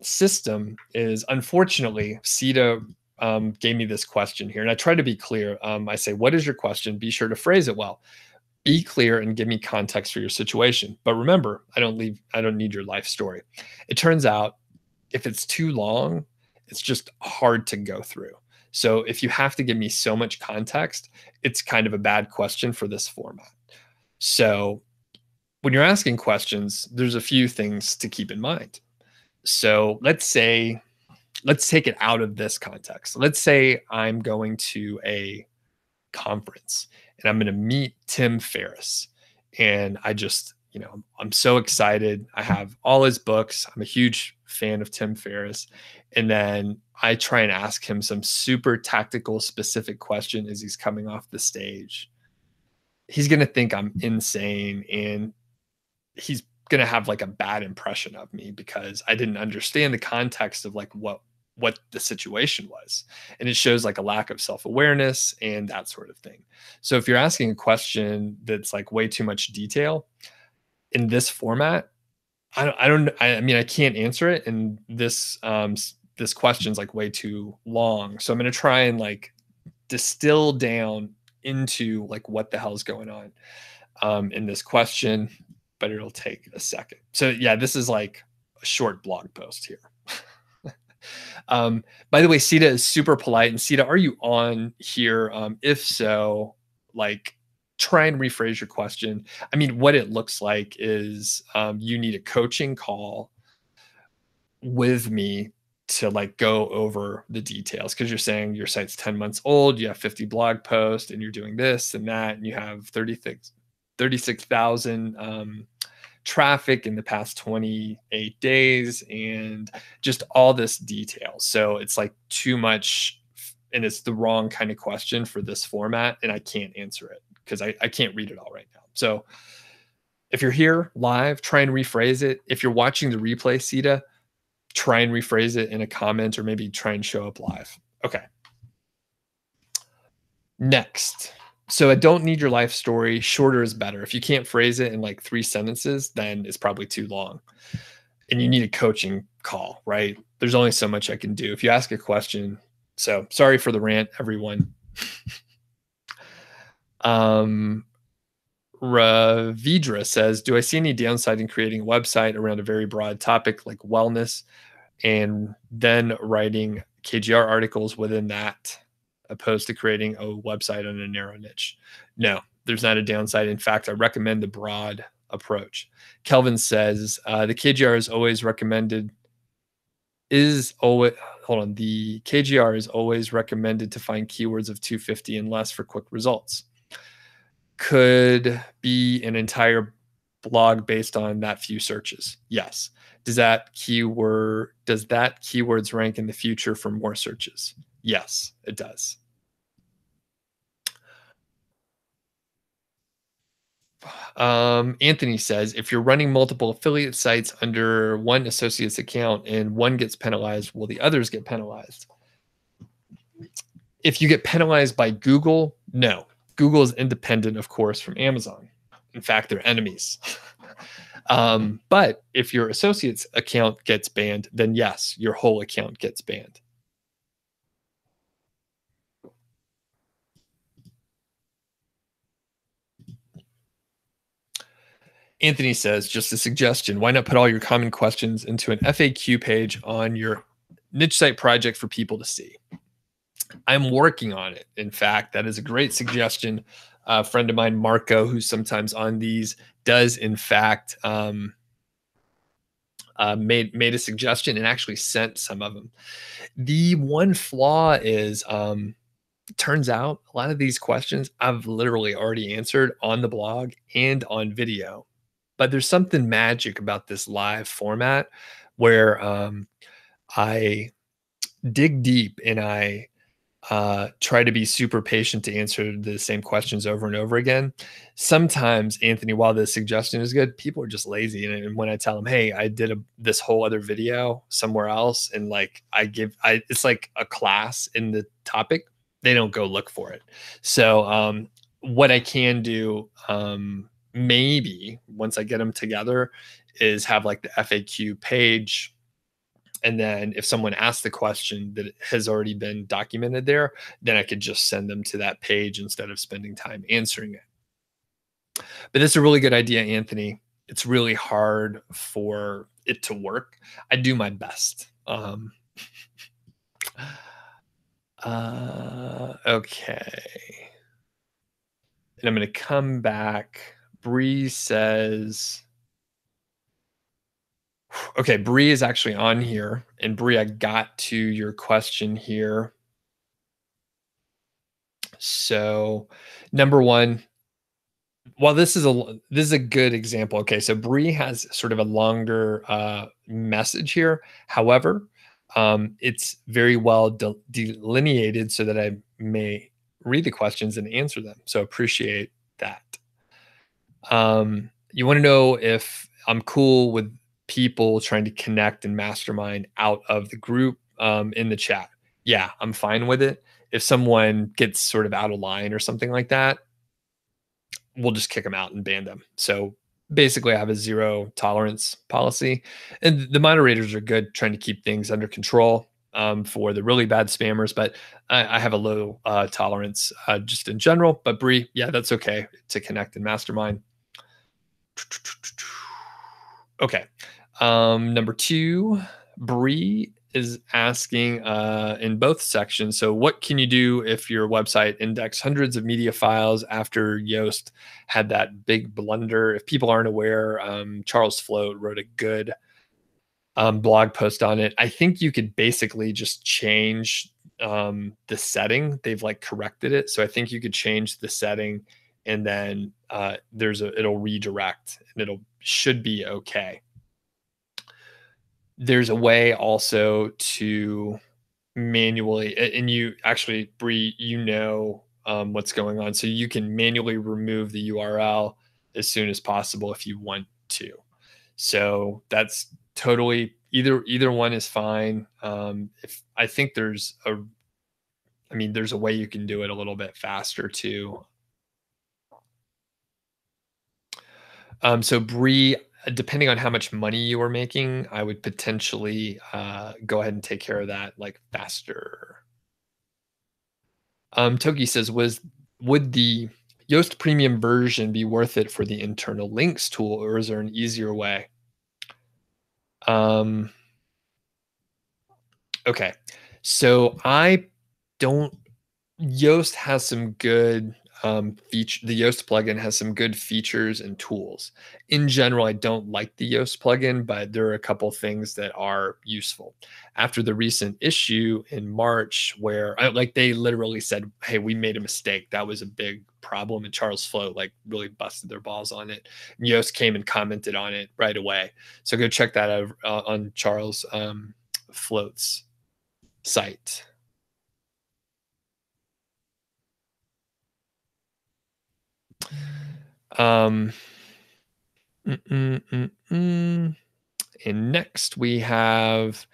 system is, unfortunately, CETA gave me this question here, and I try to be clear. I say, what is your question? Be sure to phrase it well. Be clear and give me context for your situation. But remember, I don't need your life story. It turns out if it's too long, it's just hard to go through. So if you have to give me so much context, it's kind of a bad question for this format. So when you're asking questions, there's a few things to keep in mind. So let's take it out of this context. Let's say I'm going to a conference and I'm going to meet Tim Ferriss. And I'm so excited. I have all his books. I'm a huge fan of Tim Ferriss. And then I try and ask him some super tactical, specific question as he's coming off the stage. He's going to think I'm insane, and he's going to have like a bad impression of me because I didn't understand the context of like what the situation was. And it shows like a lack of self-awareness and that sort of thing. So if you're asking a question that's like way too much detail in this format, I mean, I can't answer it. And this question's like way too long. So I'm going to try and like distill down into like what the hell's going on in this question, but it'll take a second. So yeah, this is like a short blog post here. By the way, Sita is super polite. And Sita, are you on here? If so, like, try and rephrase your question. I mean, what it looks like is you need a coaching call with me to like go over the details because you're saying your site's 10 months old, you have 50 blog posts, and you're doing this and that, and you have 36,000 traffic in the past 28 days, and just all this detail. So it's like too much, and it's the wrong kind of question for this format, and I can't answer it because I can't read it all right now. So if you're here live, try and rephrase it. If you're watching the replay, Sita, try and rephrase it in a comment or maybe try and show up live. Okay. Next. So I don't need your life story. Shorter is better. If you can't phrase it in like 3 sentences, then it's probably too long. And you need a coaching call, right? There's only so much I can do. If you ask a question, so sorry for the rant, everyone. Ravidra says, do I see any downside in creating a website around a very broad topic like wellness and then writing KGR articles within that, opposed to creating a website on a narrow niche? No, there's not a downside. In fact, I recommend the broad approach. Kelvin says, the KGR is always recommended the KGR is always recommended to find keywords of 250 and less for quick results. Could be an entire blog based on that few searches. Yes. Does that keywords rank in the future for more searches? Yes, it does. Anthony says, if you're running multiple affiliate sites under one associate's account and one gets penalized, will the others get penalized? If you get penalized by Google, no. Google is independent, of course, from Amazon. In fact, they're enemies. But if your associate's account gets banned, then yes, your whole account gets banned. Anthony says, just a suggestion, why not put all your common questions into an FAQ page on your niche site project for people to see? I'm working on it. In fact, that is a great suggestion. A friend of mine, Marco, who's sometimes on these, does in fact made a suggestion and actually sent some of them. The one flaw is, turns out a lot of these questions I've literally already answered on the blog and on video. But there's something magic about this live format where I dig deep and I try to be super patient to answer the same questions over and over again. Sometimes, Anthony, while the suggestion is good, people are just lazy. And when I tell them, hey, I did this whole other video somewhere else, and like it's like a class in the topic, they don't go look for it. So what I can do, maybe once I get them together, is have like the FAQ page. And then if someone asks the question that has already been documented there, then I could just send them to that page instead of spending time answering it. But that's a really good idea, Anthony. It's really hard for it to work. I do my best. Okay. And I'm going to come back. Bree says, okay, Bree is actually on here. And Bree, I got to your question here. So, number one, well, this is a good example. Okay, so Bree has sort of a longer message here. However, it's very well delineated so that I may read the questions and answer them. So appreciate that. You want to know if I'm cool with people trying to connect and mastermind out of the group in the chat? Yeah, I'm fine with it. If someone gets sort of out of line or something like that, we'll just kick them out and ban them. So basically I have a zero tolerance policy, and the moderators are good trying to keep things under control for the really bad spammers, but I have a low tolerance just in general. But Bree, yeah, that's okay to connect and mastermind. Okay. Number two, Bree is asking in both sections. So, what can you do if your website indexed hundreds of media files after Yoast had that big blunder? If people aren't aware, Charles Float wrote a good blog post on it. I think you could basically just change the setting. They've like corrected it, so I think you could change the setting, and then it'll redirect, and it'll should be okay. There's a way also to manually, and you actually, Bree, what's going on, so you can manually remove the URL as soon as possible if you want to. So that's totally either one is fine. If I think there's a way you can do it a little bit faster too. So Bree, depending on how much money you are making, I would potentially go ahead and take care of that like faster. Toki says, would the Yoast Premium version be worth it for the internal links tool, or is there an easier way? Okay, so I don't Yoast has some good feature. The Yoast plugin has some good features and tools. In general, I don't like the Yoast plugin, but there are a couple things that are useful. After the recent issue in March, where like they literally said, "Hey, we made a mistake. That was a big problem," and Charles Float like really busted their balls on it. And Yoast came and commented on it right away. So go check that out on Charles Float's site. Um, mm, mm, mm. And next we have,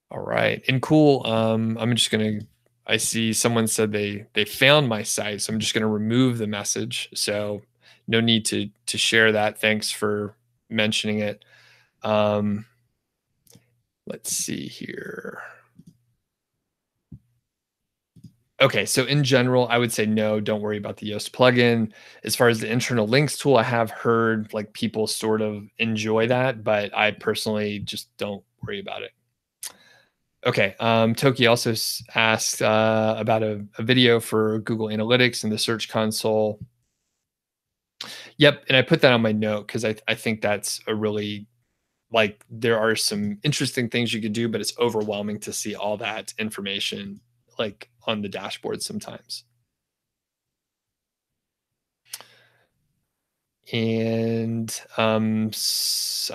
all right, and cool. I'm just gonna. I see someone said they found my site, so I'm just gonna remove the message. So no need to share that. Thanks for mentioning it. Um, let's see here. Okay, so in general, I would say no, don't worry about the Yoast plugin. As far as the internal links tool, I have heard like people sort of enjoy that, but I personally just don't worry about it. Okay, Toki also asked about a video for Google Analytics and the Search Console. Yep, and I put that on my note because I think that's a really like there are some interesting things you could do, but it's overwhelming to see all that information like on the dashboard sometimes. And I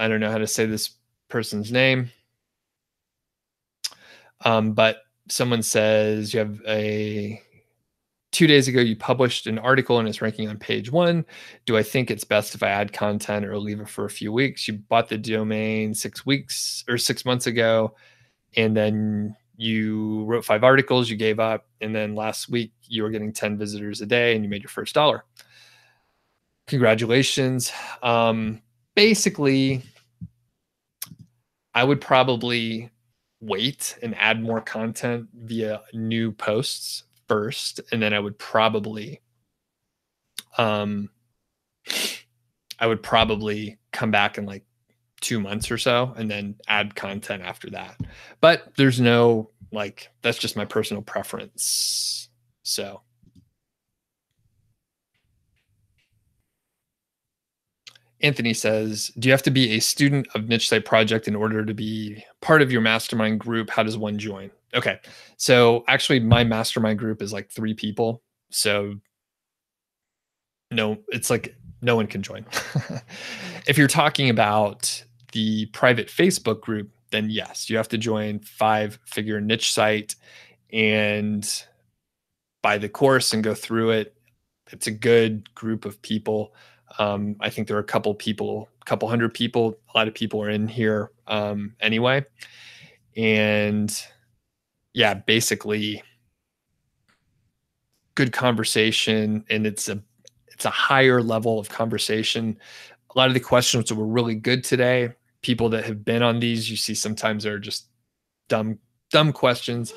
don't know how to say this person's name, but someone says you have a 2 days ago you published an article and it's ranking on page 1. Do I think it's best if I add content or leave it for a few weeks? You bought the domain 6 weeks or 6 months ago, and then you wrote 5 articles, you gave up, and then last week you were getting 10 visitors a day and you made your first dollar. Congratulations. Basically, I would probably wait and add more content via new posts first, and then um I would probably come back in like 2 months or so and then add content after that. But there's no like that's just my personal preference. So Anthony says, do you have to be a student of Niche Site Project in order to be part of your mastermind group? How does one join? Okay. So actually, my mastermind group is like 3 people. So no, it's like no one can join. If you're talking about the private Facebook group, then yes, you have to join 5-figure niche site and buy the course and go through it. It's a good group of people. I think there are a couple hundred people. A lot of people are in here anyway. And yeah, basically good conversation. And it's a higher level of conversation. A lot of the questions were really good today. People that have been on these, you see sometimes are just dumb questions.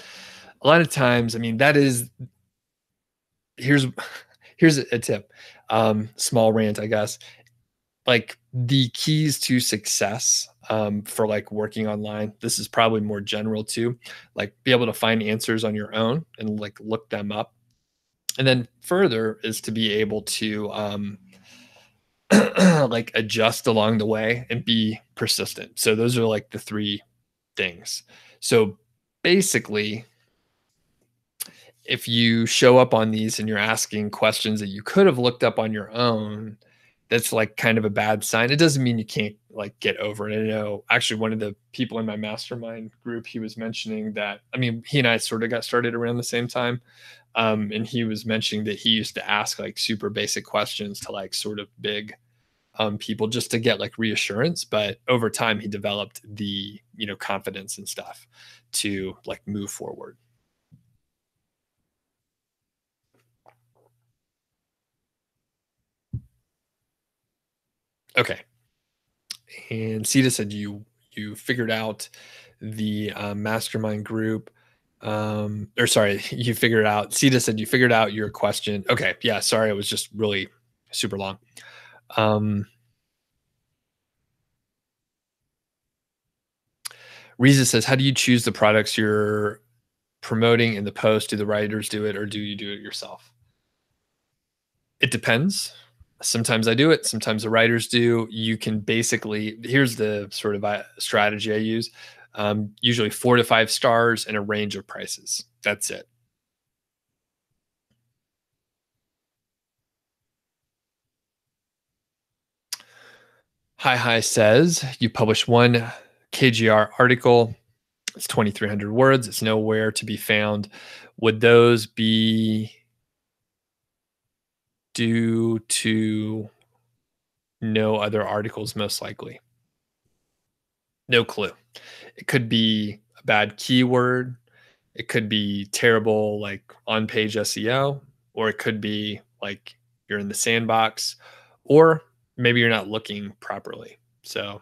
A lot of times, I mean, that is here's here's a tip. Small rant, I guess. Like the keys to success for like working online. This is probably more general too. Like be able to find answers on your own and like look them up. And then further is to be able to like adjust along the way and be persistent. So those are like the three things. So basically, if you show up on these and you're asking questions that you could have looked up on your own, that's like kind of a bad sign. It doesn't mean you can't like get over it. I know actually one of the people in my mastermind group, he was mentioning that, I mean, he and I sort of got started around the same time. And he was mentioning that he used to ask like super basic questions to like sort of big people just to get like reassurance. But over time, he developed the, confidence and stuff to like move forward. Okay. And Sita said you figured out the mastermind group. Or sorry, you figured out. Sita said you figured out your question. Okay, yeah. Sorry, it was just really super long. Um, Riza says, how do you choose the products you're promoting in the post? Do the writers do it, or do you do it yourself? It depends. Sometimes I do it. Sometimes the writers do. You can basically, here's the sort of strategy I use. Usually 4 to 5 stars and a range of prices. That's it. Hi says you publish one KGR article. It's 2,300 words. It's nowhere to be found. Would those be due to no other articles, most likely? No clue. It could be a bad keyword. It could be terrible, like on page SEO, or it could be like you're in the sandbox, or maybe you're not looking properly. So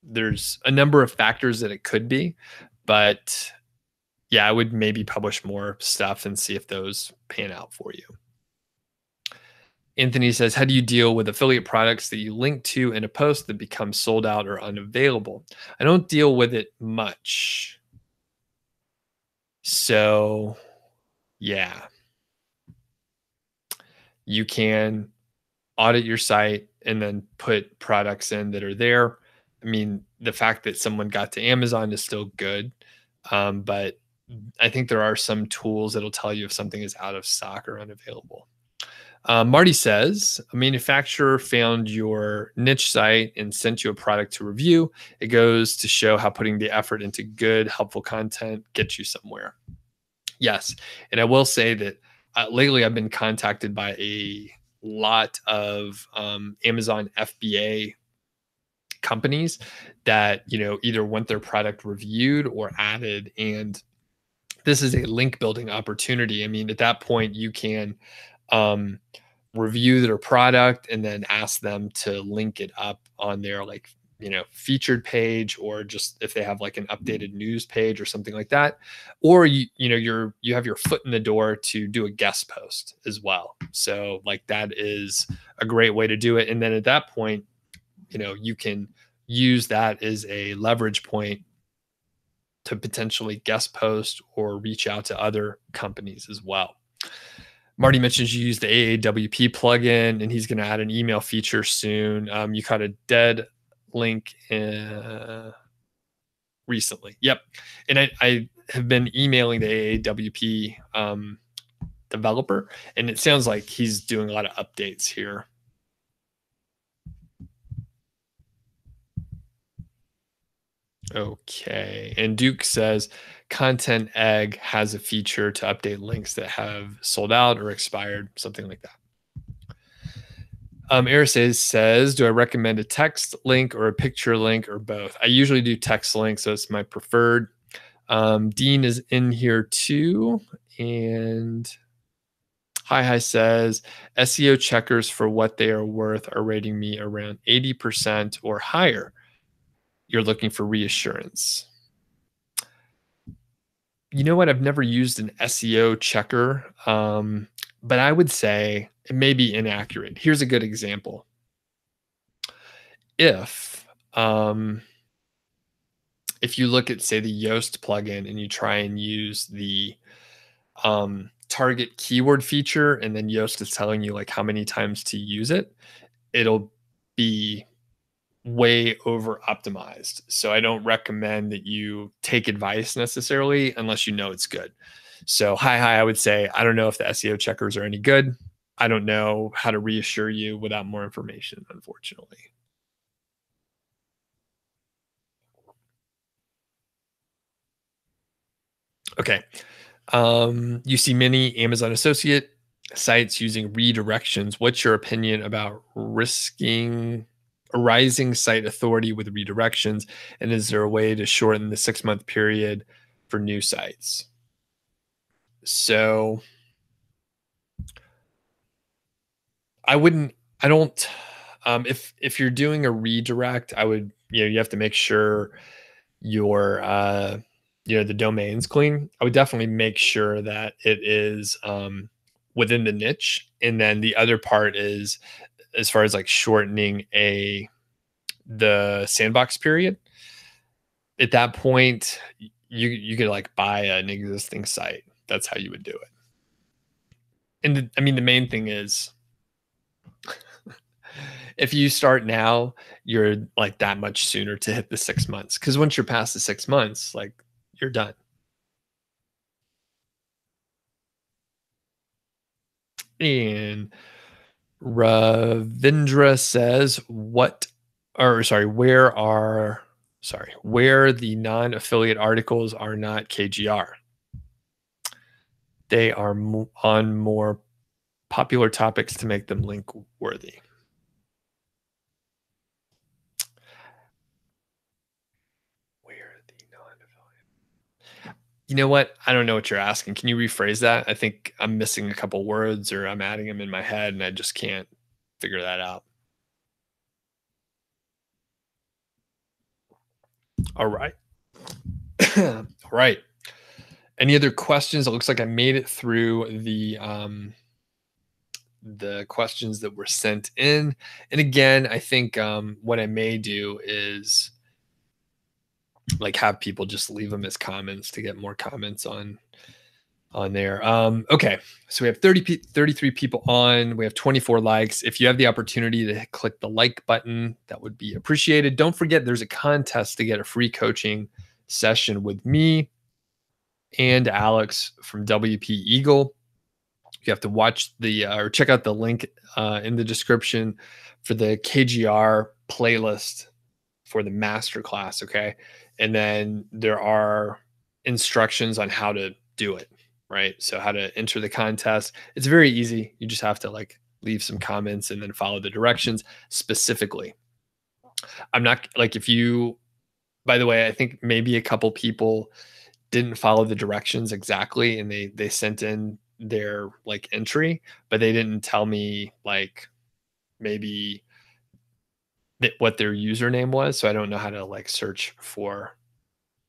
there's a number of factors that it could be, but yeah, I would maybe publish more stuff and see if those pan out for you. Anthony says, how do you deal with affiliate products that you link to in a post that becomes sold out or unavailable? I don't deal with it much. So, yeah, you can audit your site and then put products in that are there. I mean, the fact that someone got to Amazon is still good. But I think there are some tools that'll tell you if something is out of stock or unavailable. Marty says a manufacturer found your niche site and sent you a product to review. It goes to show how putting the effort into good, helpful content gets you somewhere. Yes. And I will say that lately I've been contacted by a lot of Amazon FBA companies that, either want their product reviewed or added. And this is a link building opportunity. I mean, at that point, you can um, review their product and then ask them to link it up on their like featured page, or just if they have like an updated news page or something like that, or you have your foot in the door to do a guest post as well. So like that is a great way to do it. And then at that point, you can use that as a leverage point to potentially guest post or reach out to other companies as well. Marty mentions you use the AAWP plugin, and he's going to add an email feature soon. You caught a dead link recently. Yep. And I have been emailing the AAWP developer, and it sounds like he's doing a lot of updates here. Okay. And Duke says Content Egg has a feature to update links that have sold out or expired, something like that. Ahrefs says, do I recommend a text link or a picture link or both? I usually do text link, so it's my preferred. Dean is in here too. And Hi says, SEO checkers for what they are worth are rating me around 80% or higher. You're looking for reassurance. You know what? I've never used an SEO checker, but I would say it may be inaccurate. Here's a good example. If if you look at, say, the Yoast plugin and you try and use the target keyword feature, and then Yoast is telling you like how many times to use it, it'll be way over optimized. So I don't recommend that you take advice necessarily unless you know it's good. So I would say, I don't know if the SEO checkers are any good. I don't know how to reassure you without more information, unfortunately. Okay. You see many Amazon associate sites using redirections. What's your opinion about risking a rising site authority with redirections? And is there a way to shorten the 6-month period for new sites? So I wouldn't, I don't, if you're doing a redirect, I would, you have to make sure your, the domain's clean. I would definitely make sure that it is, within the niche. And then the other part is, as far as like shortening the sandbox period, at that point, you could like buy an existing site. That's how you would do it. And I mean, the main thing is, if you start now, you're like that much sooner to hit the 6 months. Because once you're past the 6 months, like you're done. And Ravindra says, where the non-affiliate articles are not KGR. They are on more popular topics to make them link worthy. Where the non-affiliate. You know what? I don't know what you're asking. Can you rephrase that? I think I'm missing a couple words, or I'm adding them in my head and I just can't figure that out. All right. All right. Any other questions? It looks like I made it through the questions that were sent in. And again, I think what I may do is like have people just leave them as comments to get more comments on there. Okay, so we have 33 people on. We have 24 likes. If you have the opportunity to click the like button, that would be appreciated. Don't forget, there's a contest to get a free coaching session with me and Alex from WP Eagle. You have to watch or check out the link in the description for the KGR playlist for the masterclass. Okay. And then there are instructions on how to do it, right? So how to enter the contest. It's very easy. You just have to like leave some comments and then follow the directions specifically. I'm not like, by the way, I think maybe a couple people didn't follow the directions exactly, and they sent in their like entry, but they didn't tell me like maybe what their username was, so I don't know how to like search for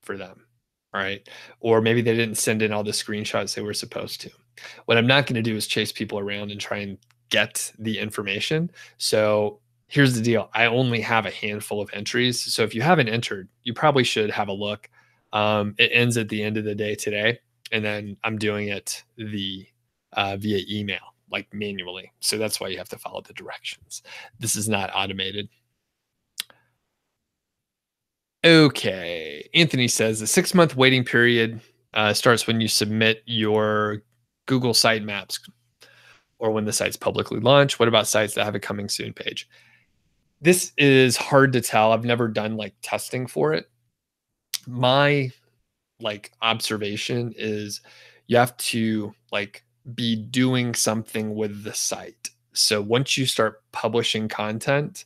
them. All right. Or maybe they didn't send in all the screenshots they were supposed to. What I'm not going to do is chase people around and try and get the information. So here's the deal. I only have a handful of entries. So if you haven't entered, you probably should have a look. It ends at the end of the day today. And then I'm doing it via email, like manually. So that's why you have to follow the directions. This is not automated. Okay. Anthony says the 6-month waiting period starts when you submit your Google sitemaps or when the site's publicly launched. What about sites that have a coming soon page? This is hard to tell. I've never done like testing for it. My like observation is you have to like be doing something with the site. So once you start publishing content,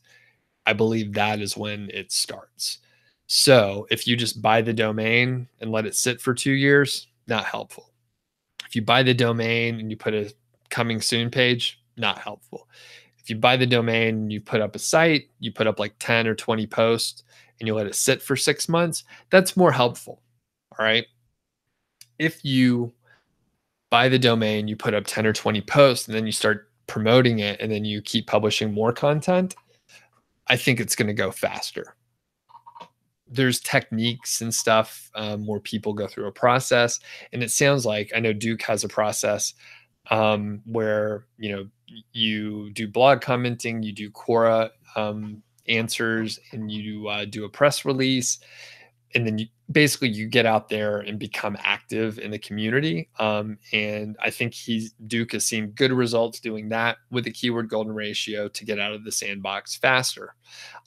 I believe that is when it starts. So if you just buy the domain and let it sit for 2 years, not helpful. If you buy the domain and you put a coming soon page, not helpful. If you buy the domain and you put up a site, you put up like 10 or 20 posts and you let it sit for 6 months, that's more helpful. All right. If you buy the domain, you put up 10 or 20 posts and then you start promoting it and then you keep publishing more content, I think it's going to go faster. there's techniques and stuff where people go through a process, and it sounds like I know Duke has a process where you do blog commenting, you do Quora answers, and you do a press release, and then basically you get out there and become active in the community. And I think Duke has seen good results doing that with the keyword golden ratio to get out of the sandbox faster.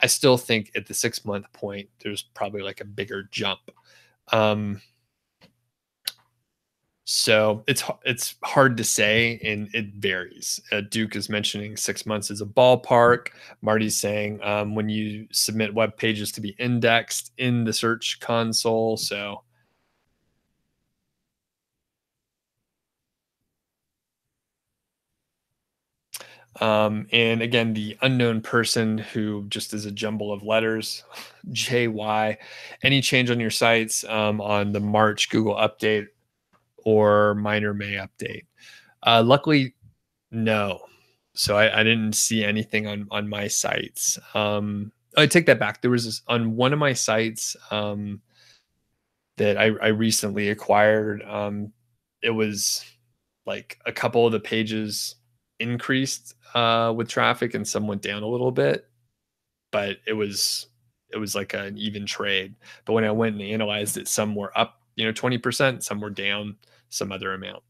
I still think at the 6 month point, there's probably like a bigger jump. Um, so it's hard to say, and it varies. Duke is mentioning 6 months as a ballpark. Marty's saying when you submit web pages to be indexed in the search console. So and again, the unknown person who just is a jumble of letters, JY. Any change on your sites on the March Google update or minor May update? Luckily, no. So I didn't see anything on my sites. I take that back. There was on one of my sites that I recently acquired. It was like a couple of the pages increased with traffic, and some went down a little bit, but it was like an even trade. But when I went and analyzed it, some were up, 20%, some were down some other amount.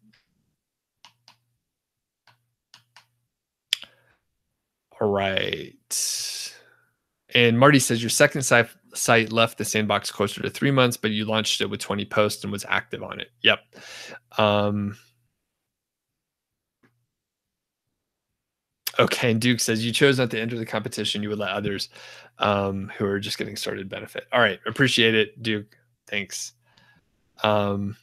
All right. And Marty says your second site left the sandbox closer to 3 months, but you launched it with 20 posts and was active on it. Yep. Um, okay. And Duke says you chose not to enter the competition. You would let others who are just getting started benefit. All right. Appreciate it, Duke. Thanks. Um,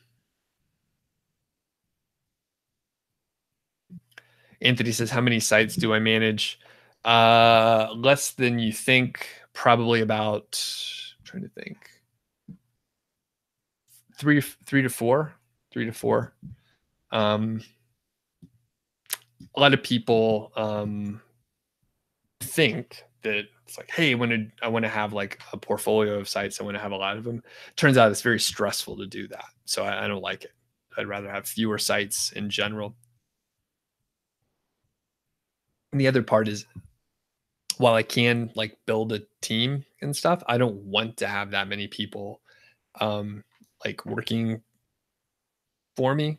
Anthony says, how many sites do I manage? Less than you think. Probably about, I'm trying to think, three to four. Um, a lot of people think that it's like, hey, I want to have like a portfolio of sites. I want to have a lot of them. Turns out it's very stressful to do that. So I don't like it. I'd rather have fewer sites in general. And the other part is, while I can like build a team and stuff, I don't want to have that many people like working for me.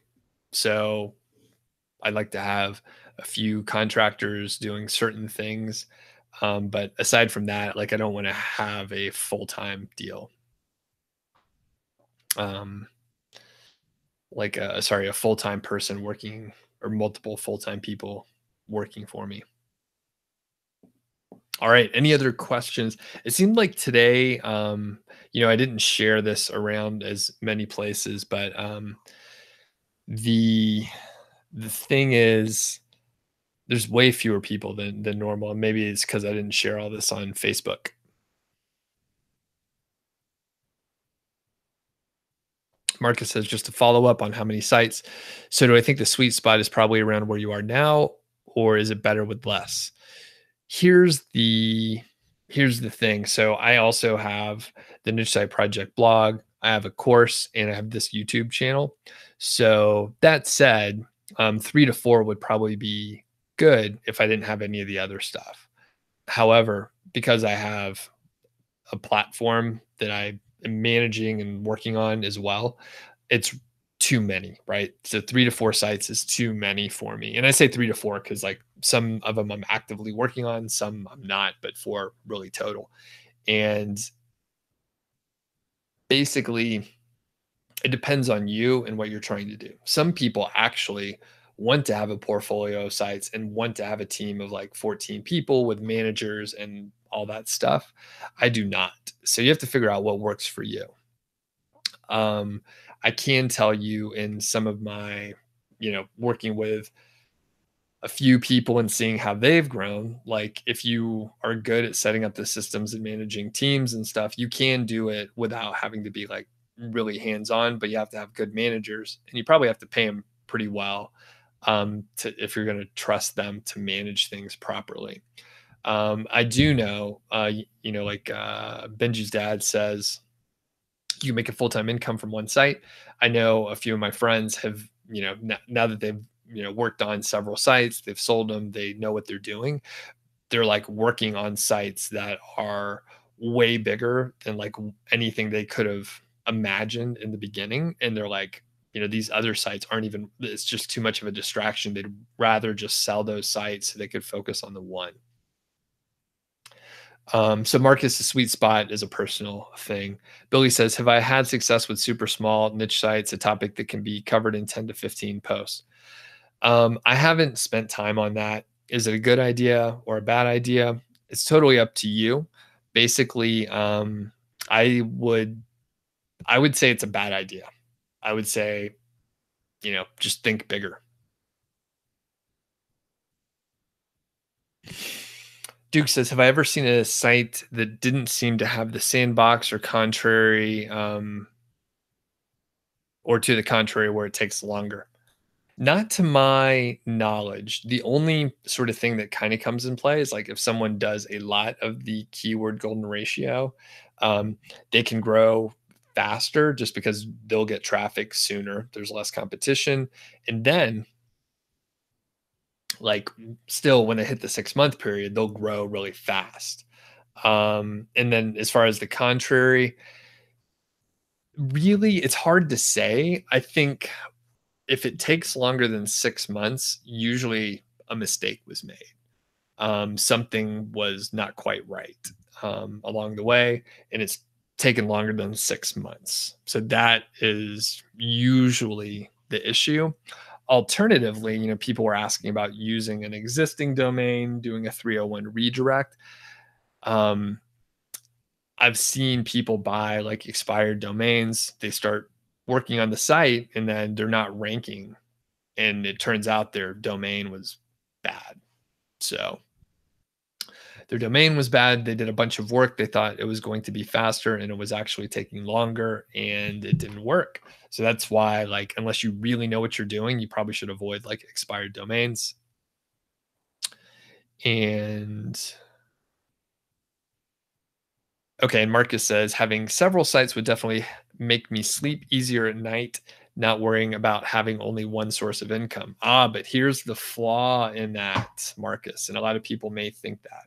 So I'd like to have a few contractors doing certain things. But aside from that, like I don't want to have a full-time deal. Um, like a full-time person working, or multiple full-time people working for me. All right. Any other questions? It seemed like today, I didn't share this around as many places, but the the thing is, there's way fewer people than normal. And maybe it's because I didn't share all this on Facebook. Marcus says, just to follow up on how many sites. So do I think the sweet spot is probably around where you are now, or is it better with less? Here's the here's the thing. So I also have the Niche Site Project blog. I have a course, and I have this YouTube channel. So that said, 3 to 4 would probably be good if I didn't have any of the other stuff. However, because I have a platform that I am managing and working on as well, it's too many, right? So 3 to 4 sites is too many for me. And I say 3 to 4 because like some of them I'm actively working on, some I'm not, but 4 really total. And basically, it depends on you and what you're trying to do. Some people actually want to have a portfolio of sites and want to have a team of like 14 people with managers and all that stuff. I do not. So you have to figure out what works for you. Um, I can tell you in some of my, working with a few people and seeing how they've grown, like if you are good at setting up the systems and managing teams and stuff, you can do it without having to be like really hands on, but you have to have good managers, and you probably have to pay them pretty well to if you're going to trust them to manage things properly. I do know, like Benji's dad says, You make a full-time income from one site. I know a few of my friends have, now that they've, worked on several sites, they've sold them, they know what they're doing. They're like working on sites that are way bigger than like anything they could have imagined in the beginning. And they're like, these other sites aren't even, it's just too much of a distraction. They'd rather just sell those sites so they could focus on the one. So Marcus, the sweet spot is a personal thing. Billy says, have I had success with super small niche sites, a topic that can be covered in 10 to 15 posts? I haven't spent time on that. Is it a good idea or a bad idea? It's totally up to you. Basically, I would I would say it's a bad idea. I would say, just think bigger. Duke says, have I ever seen a site that didn't seem to have the sandbox or contrary, or to the contrary, where it takes longer? Not to my knowledge. The only sort of thing that kind of comes in play is like if someone does a lot of the keyword golden ratio, um, they can grow faster just because they'll get traffic sooner. There's less competition. And then, like, still, when they hit the 6 month period, they'll grow really fast. And then, as far as the contrary, really, it's hard to say. I think if it takes longer than 6 months, usually a mistake was made. Something was not quite right along the way, and it's taken longer than 6 months. So that is usually the issue. Alternatively, people were asking about using an existing domain, doing a 301 redirect. Um, I've seen people buy like expired domains. They start working on the site and then they're not ranking, and it turns out their domain was bad. So their domain was bad. They did a bunch of work. They thought it was going to be faster and it was actually taking longer and it didn't work. So that's why, like, unless you really know what you're doing, you probably should avoid like expired domains. And okay, and Marcus says having several sites would definitely make me sleep easier at night, not worrying about having only one source of income. But here's the flaw in that, Marcus, and a lot of people may think that.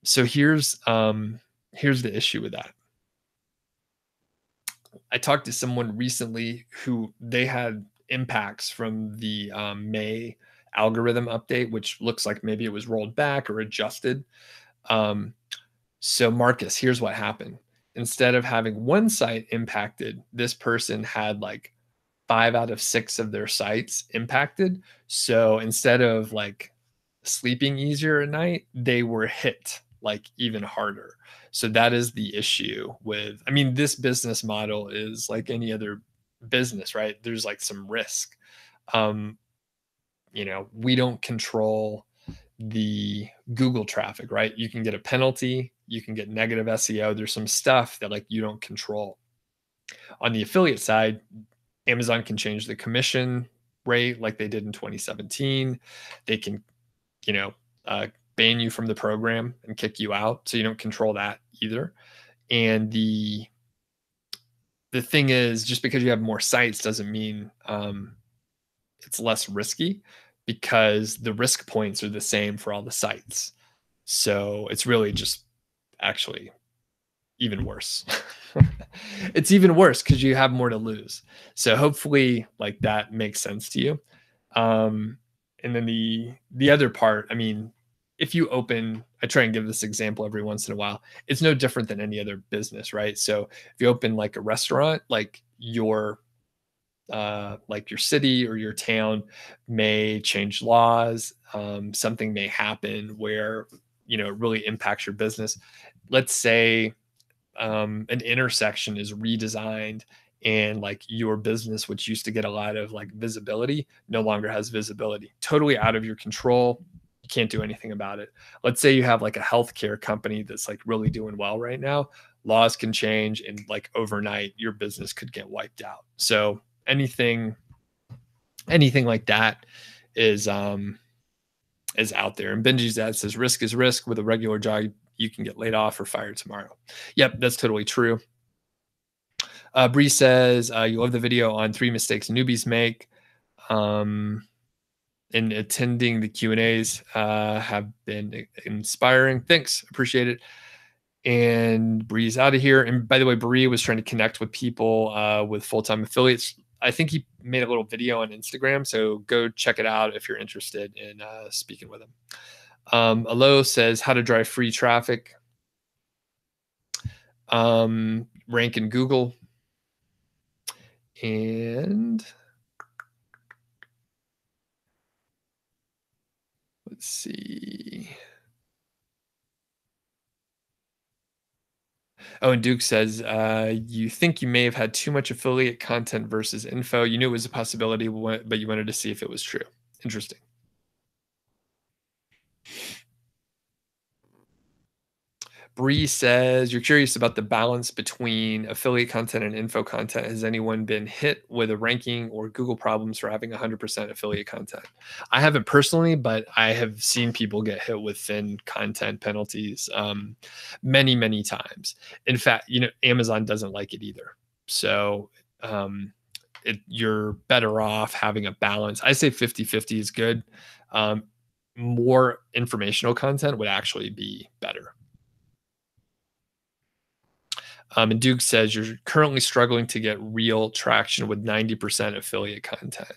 So here's the issue with that. I talked to someone recently who they had impacts from the May algorithm update, which looks like maybe it was rolled back or adjusted. Um, So, Marcus, here's what happened. Instead of having one site impacted, this person had like 5 out of 6 of their sites impacted. So instead of like sleeping easier at night, they were hit like even harder. So that is the issue with, I mean, this business model is like any other business, right? There's like some risk. Um, we don't control the Google traffic, right? You can get a penalty, you can get negative SEO. There's some stuff that like you don't control. On the affiliate side, Amazon can change the commission rate like they did in 2017. They can, you know, uh, ban you from the program and kick you out. So you don't control that either. And the thing is, just because you have more sites doesn't mean it's less risky, because the risk points are the same for all the sites. So it's really just actually even worse. It's even worse because you have more to lose. So hopefully, like, that makes sense to you. Um, and then the other part, I mean, if you open, I try and give this example every once in a while. It's no different than any other business, right? So if you open like a restaurant, like your city or your town may change laws. Something may happen where it really impacts your business. Let's say an intersection is redesigned and like your business, which used to get a lot of like visibility, no longer has visibility. Totally out of your control. You can't do anything about it. Let's say you have like a healthcare company that's like really doing well right now. Laws can change and like overnight your business could get wiped out. So anything like that is out there. And Benji's dad says risk is risk. With a regular job, you can get laid off or fired tomorrow. Yep, that's totally true. Bree says, you love the video on 3 mistakes newbies make. Um, and attending the Q&As have been inspiring. Thanks. Appreciate it. And Bree's out of here. And by the way, Bree was trying to connect with people with full-time affiliates. I think he made a little video on Instagram, so go check it out if you're interested in speaking with him. Alo says how to drive free traffic. Rank in Google. And let's see. Oh, and Duke says, you think you may have had too much affiliate content versus info. You knew it was a possibility, but you wanted to see if it was true. Interesting. Bree says, you're curious about the balance between affiliate content and info content. Has anyone been hit with a ranking or Google problems for having 100% affiliate content? I haven't personally, but I have seen people get hit with thin content penalties many, many times. In fact, Amazon doesn't like it either. So you're better off having a balance. I say 50-50 is good. More informational content would actually be better. And Duke says you're currently struggling to get real traction with 90% affiliate content.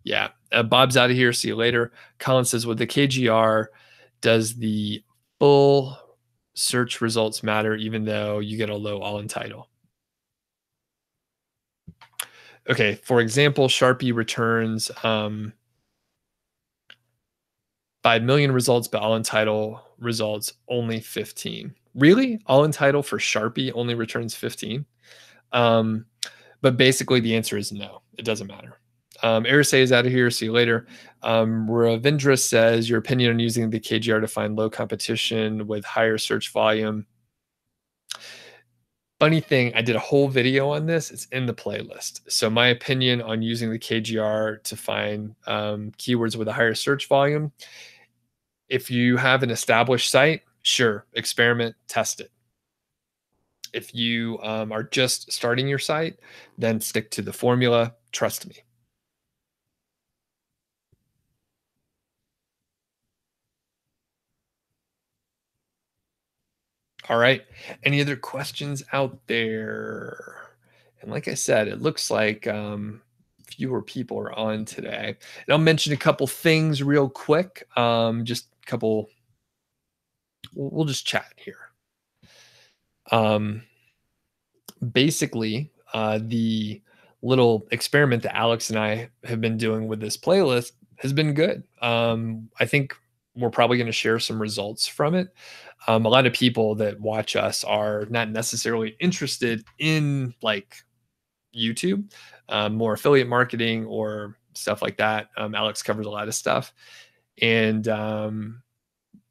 Yeah. Bob's out of here. See you later. Colin says with the KGR, does the full search results matter even though you get a low all in title? Okay. For example, Sharpie returns 5 million results, but all in title results only 15. Really? All in title for Sharpie only returns 15? But basically the answer is no, it doesn't matter. Ahrefs is out of here. See you later. Ravindra says your opinion on using the KGR to find low competition with higher search volume. Funny thing, I did a whole video on this. It's in the playlist. So my opinion on using the KGR to find keywords with a higher search volume. If you have an established site, sure, experiment, test it. If you are just starting your site, then stick to the formula. Trust me. All right. Any other questions out there? And like I said, it looks like fewer people are on today. And I'll mention a couple things real quick. Just a couple. We'll just chat here. Basically, the little experiment that Alex and I have been doing with this playlist has been good. I think we're probably going to share some results from it. A lot of people that watch us are not necessarily interested in like YouTube, more affiliate marketing or stuff like that. Alex covers a lot of stuff. And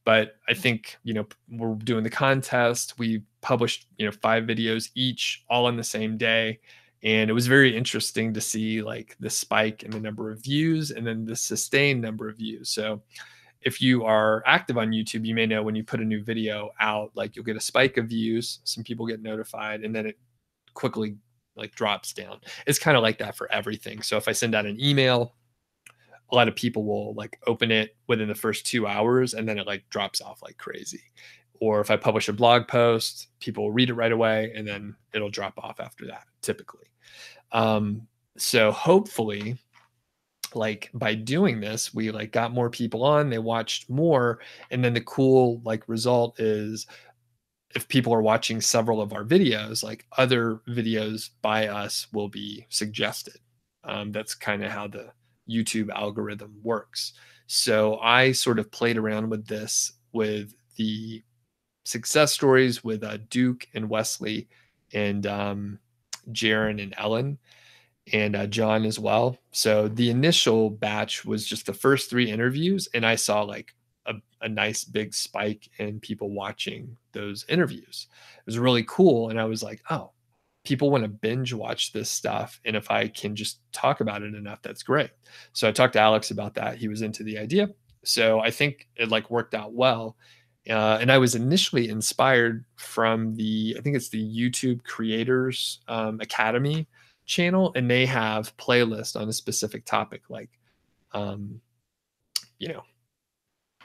but I think, we're doing the contest. We published, 5 videos each, all on the same day. And it was very interesting to see like the spike in the number of views and then the sustained number of views. So if you are active on YouTube, you may know when you put a new video out, like you'll get a spike of views, some people get notified, and then it quickly like drops down. It's kind of like that for everything. So if I send out an email, a lot of people will like open it within the first 2 hours and then it like drops off like crazy. Or if I publish a blog post, people will read it right away and then it'll drop off after that typically. So hopefully like by doing this, we like got more people on, they watched more. And then the cool like result is if people are watching several of our videos, like other videos by us will be suggested. That's kind of how the YouTube algorithm works. So I sort of played around with this with the success stories with Duke and Wesley and Jaron and Ellen and John as well. So the initial batch was just the first 3 interviews, and I saw like a nice big spike in people watching those interviews. It was really cool. And I was like, oh, people want to binge watch this stuff. And if I can just talk about it enough, that's great. So I talked to Alex about that. He was into the idea. So I think it like worked out well. And I was initially inspired from I think it's the YouTube Creators Academy channel, and they have playlists on a specific topic, like um, you know,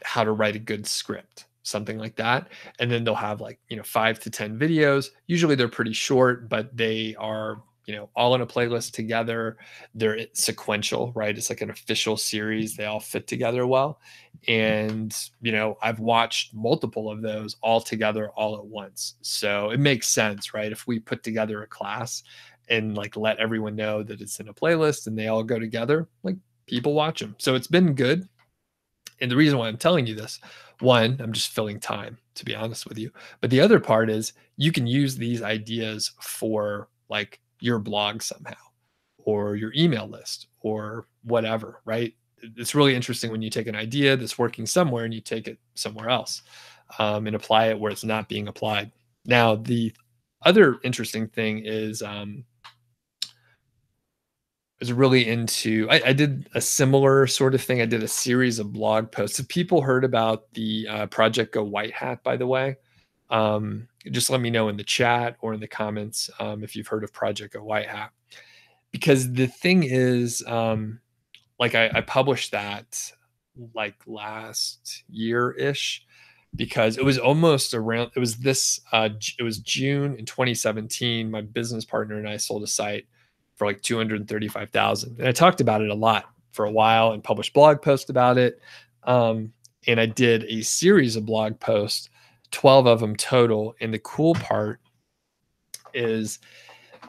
how to write a good script, something like that. And then they'll have like, 5 to 10 videos. Usually they're pretty short, but they are, all in a playlist together. They're sequential, right? It's like an official series. They all fit together well. And, I've watched multiple of those all together all at once. So it makes sense, right? If we put together a class and like let everyone know that it's in a playlist and they all go together, like people watch them. So it's been good. And the reason why I'm telling you this, one, I'm just filling time, to be honest with you. But the other part is you can use these ideas for like your blog somehow or your email list or whatever, right? It's really interesting when you take an idea that's working somewhere and you take it somewhere else and apply it where it's not being applied. Now, the other interesting thing is was really into I did a similar sort of thing. I did a series of blog posts. If people heard about the Project Go White Hat, by the way, just let me know in the chat or in the comments if you've heard of Project Go White Hat. Because the thing is, like I published that like last year ish, because it was almost around. It was it was June in 2017. My business partner and I sold a site for like 235,000. And I talked about it a lot for a while and published blog posts about it. And I did a series of blog posts, 12 of them total. And the cool part is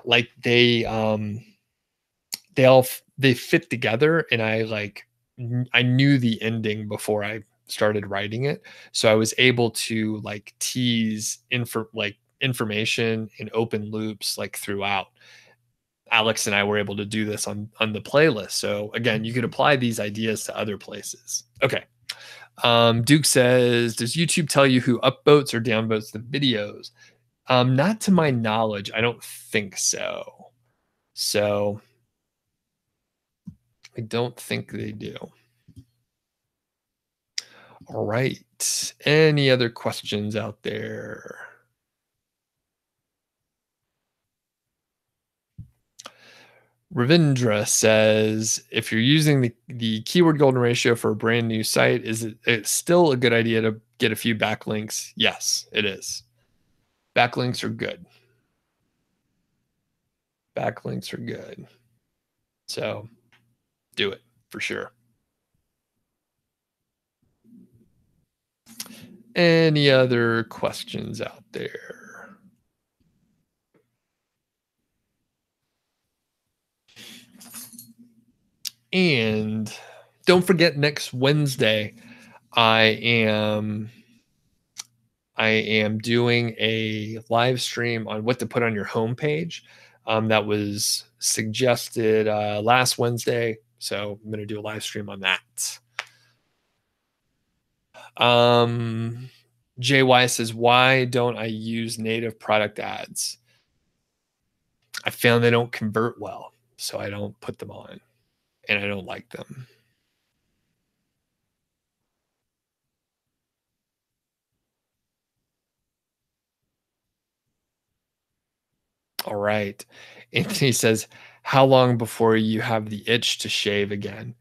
like they fit together, and I knew the ending before I started writing it. So I was able to like tease information in open loops like throughout. Alex and I were able to do this on the playlist. So again, you could apply these ideas to other places. Okay. Duke says, does YouTube tell you who upvotes or downvotes the videos? Not to my knowledge. I don't think so. So I don't think they do. All right. Any other questions out there? Ravindra says, if you're using the keyword golden ratio for a brand new site, it's still a good idea to get a few backlinks? Yes, it is. Backlinks are good. Backlinks are good. So do it for sure. Any other questions out there? And don't forget, next Wednesday, I am doing a live stream on what to put on your homepage. That was suggested last Wednesday. So I'm going to do a live stream on that. JY says, why don't I use native product ads? I found they don't convert well, so I don't put them on, and I don't like them. All right. Anthony says, how long before you have the itch to shave again?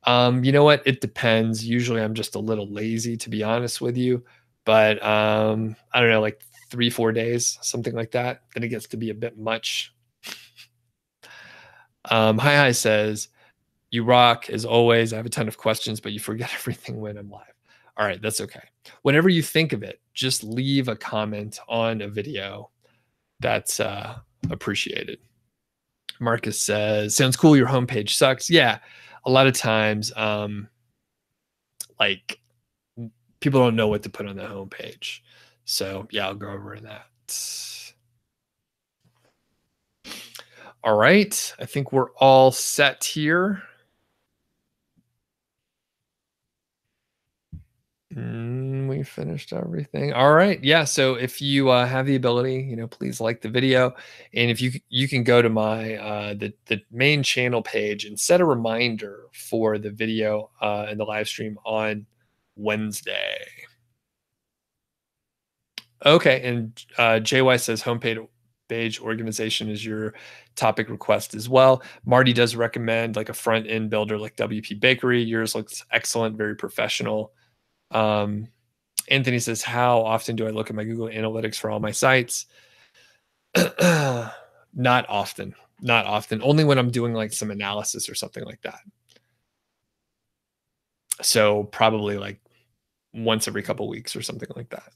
You know what? It depends. Usually I'm just a little lazy, to be honest with you. But I don't know, like 3-4 days, something like that. Then it gets to be a bit much. Hi says, you rock as always. I have a ton of questions, but you forget everything when I'm live. All right, that's okay. Whenever you think of it, just leave a comment on a video. That's appreciated. Marcus says, sounds cool. Your homepage sucks. Yeah, a lot of times, like people don't know what to put on the homepage. So yeah, I'll go over that. All right. I think we're all set here. We finished everything. All right. Yeah. So if you have the ability, please like the video, and if you can go to my the main channel page and set a reminder for the video and the live stream on Wednesday. Okay, and JY says homepage organization is your topic request as well. Marty does recommend like a front end builder like WP Bakery. Yours looks excellent, very professional. Um, Anthony says, how often do I look at my Google Analytics for all my sites? Not often. Not often. Only when I'm doing like some analysis or something like that. So probably like once every couple weeks or something like that.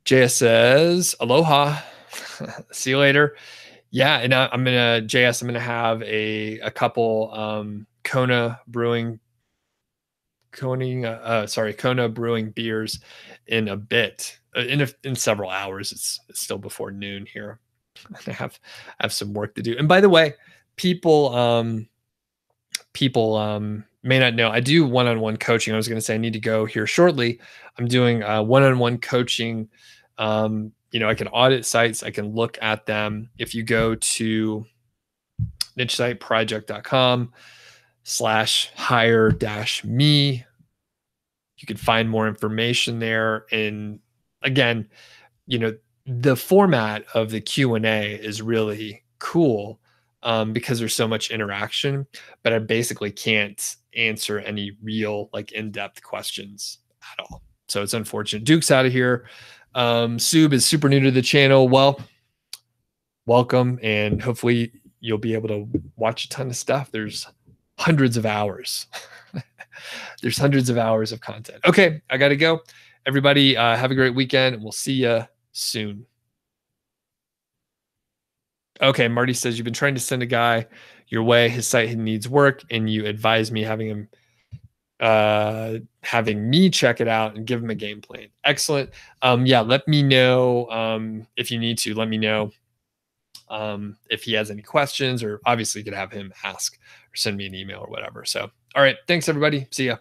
JS says, aloha. See you later. Yeah, and I'm gonna JS. I'm gonna have a couple Kona Brewing Kona Brewing beers in a bit, in several hours. It's still before noon here. I have some work to do. And by the way, people may not know I do one-on-one coaching. I was going to say I need to go here shortly. I'm doing one-on-one coaching. I can audit sites. I can look at them. If you go to nichesiteproject.com/hire-me, you can find more information there. And again, the format of the Q&A is really cool because there's so much interaction, but I basically can't answer any real like in-depth questions at all. So it's unfortunate. Duke's out of here. Sub is super new to the channel. Well, welcome, and hopefully you'll be able to watch a ton of stuff. There's hundreds of hours. There's hundreds of hours of content. Okay, I got to go. Everybody, have a great weekend, and we'll see you soon. Okay, Marty says you've been trying to send a guy your way. His site needs work, and you advise me having me check it out and give him a game plan. Excellent. Yeah, let me know if you need to. Let me know if he has any questions, or obviously you could have him ask or send me an email or whatever. So, all right, thanks everybody. See ya.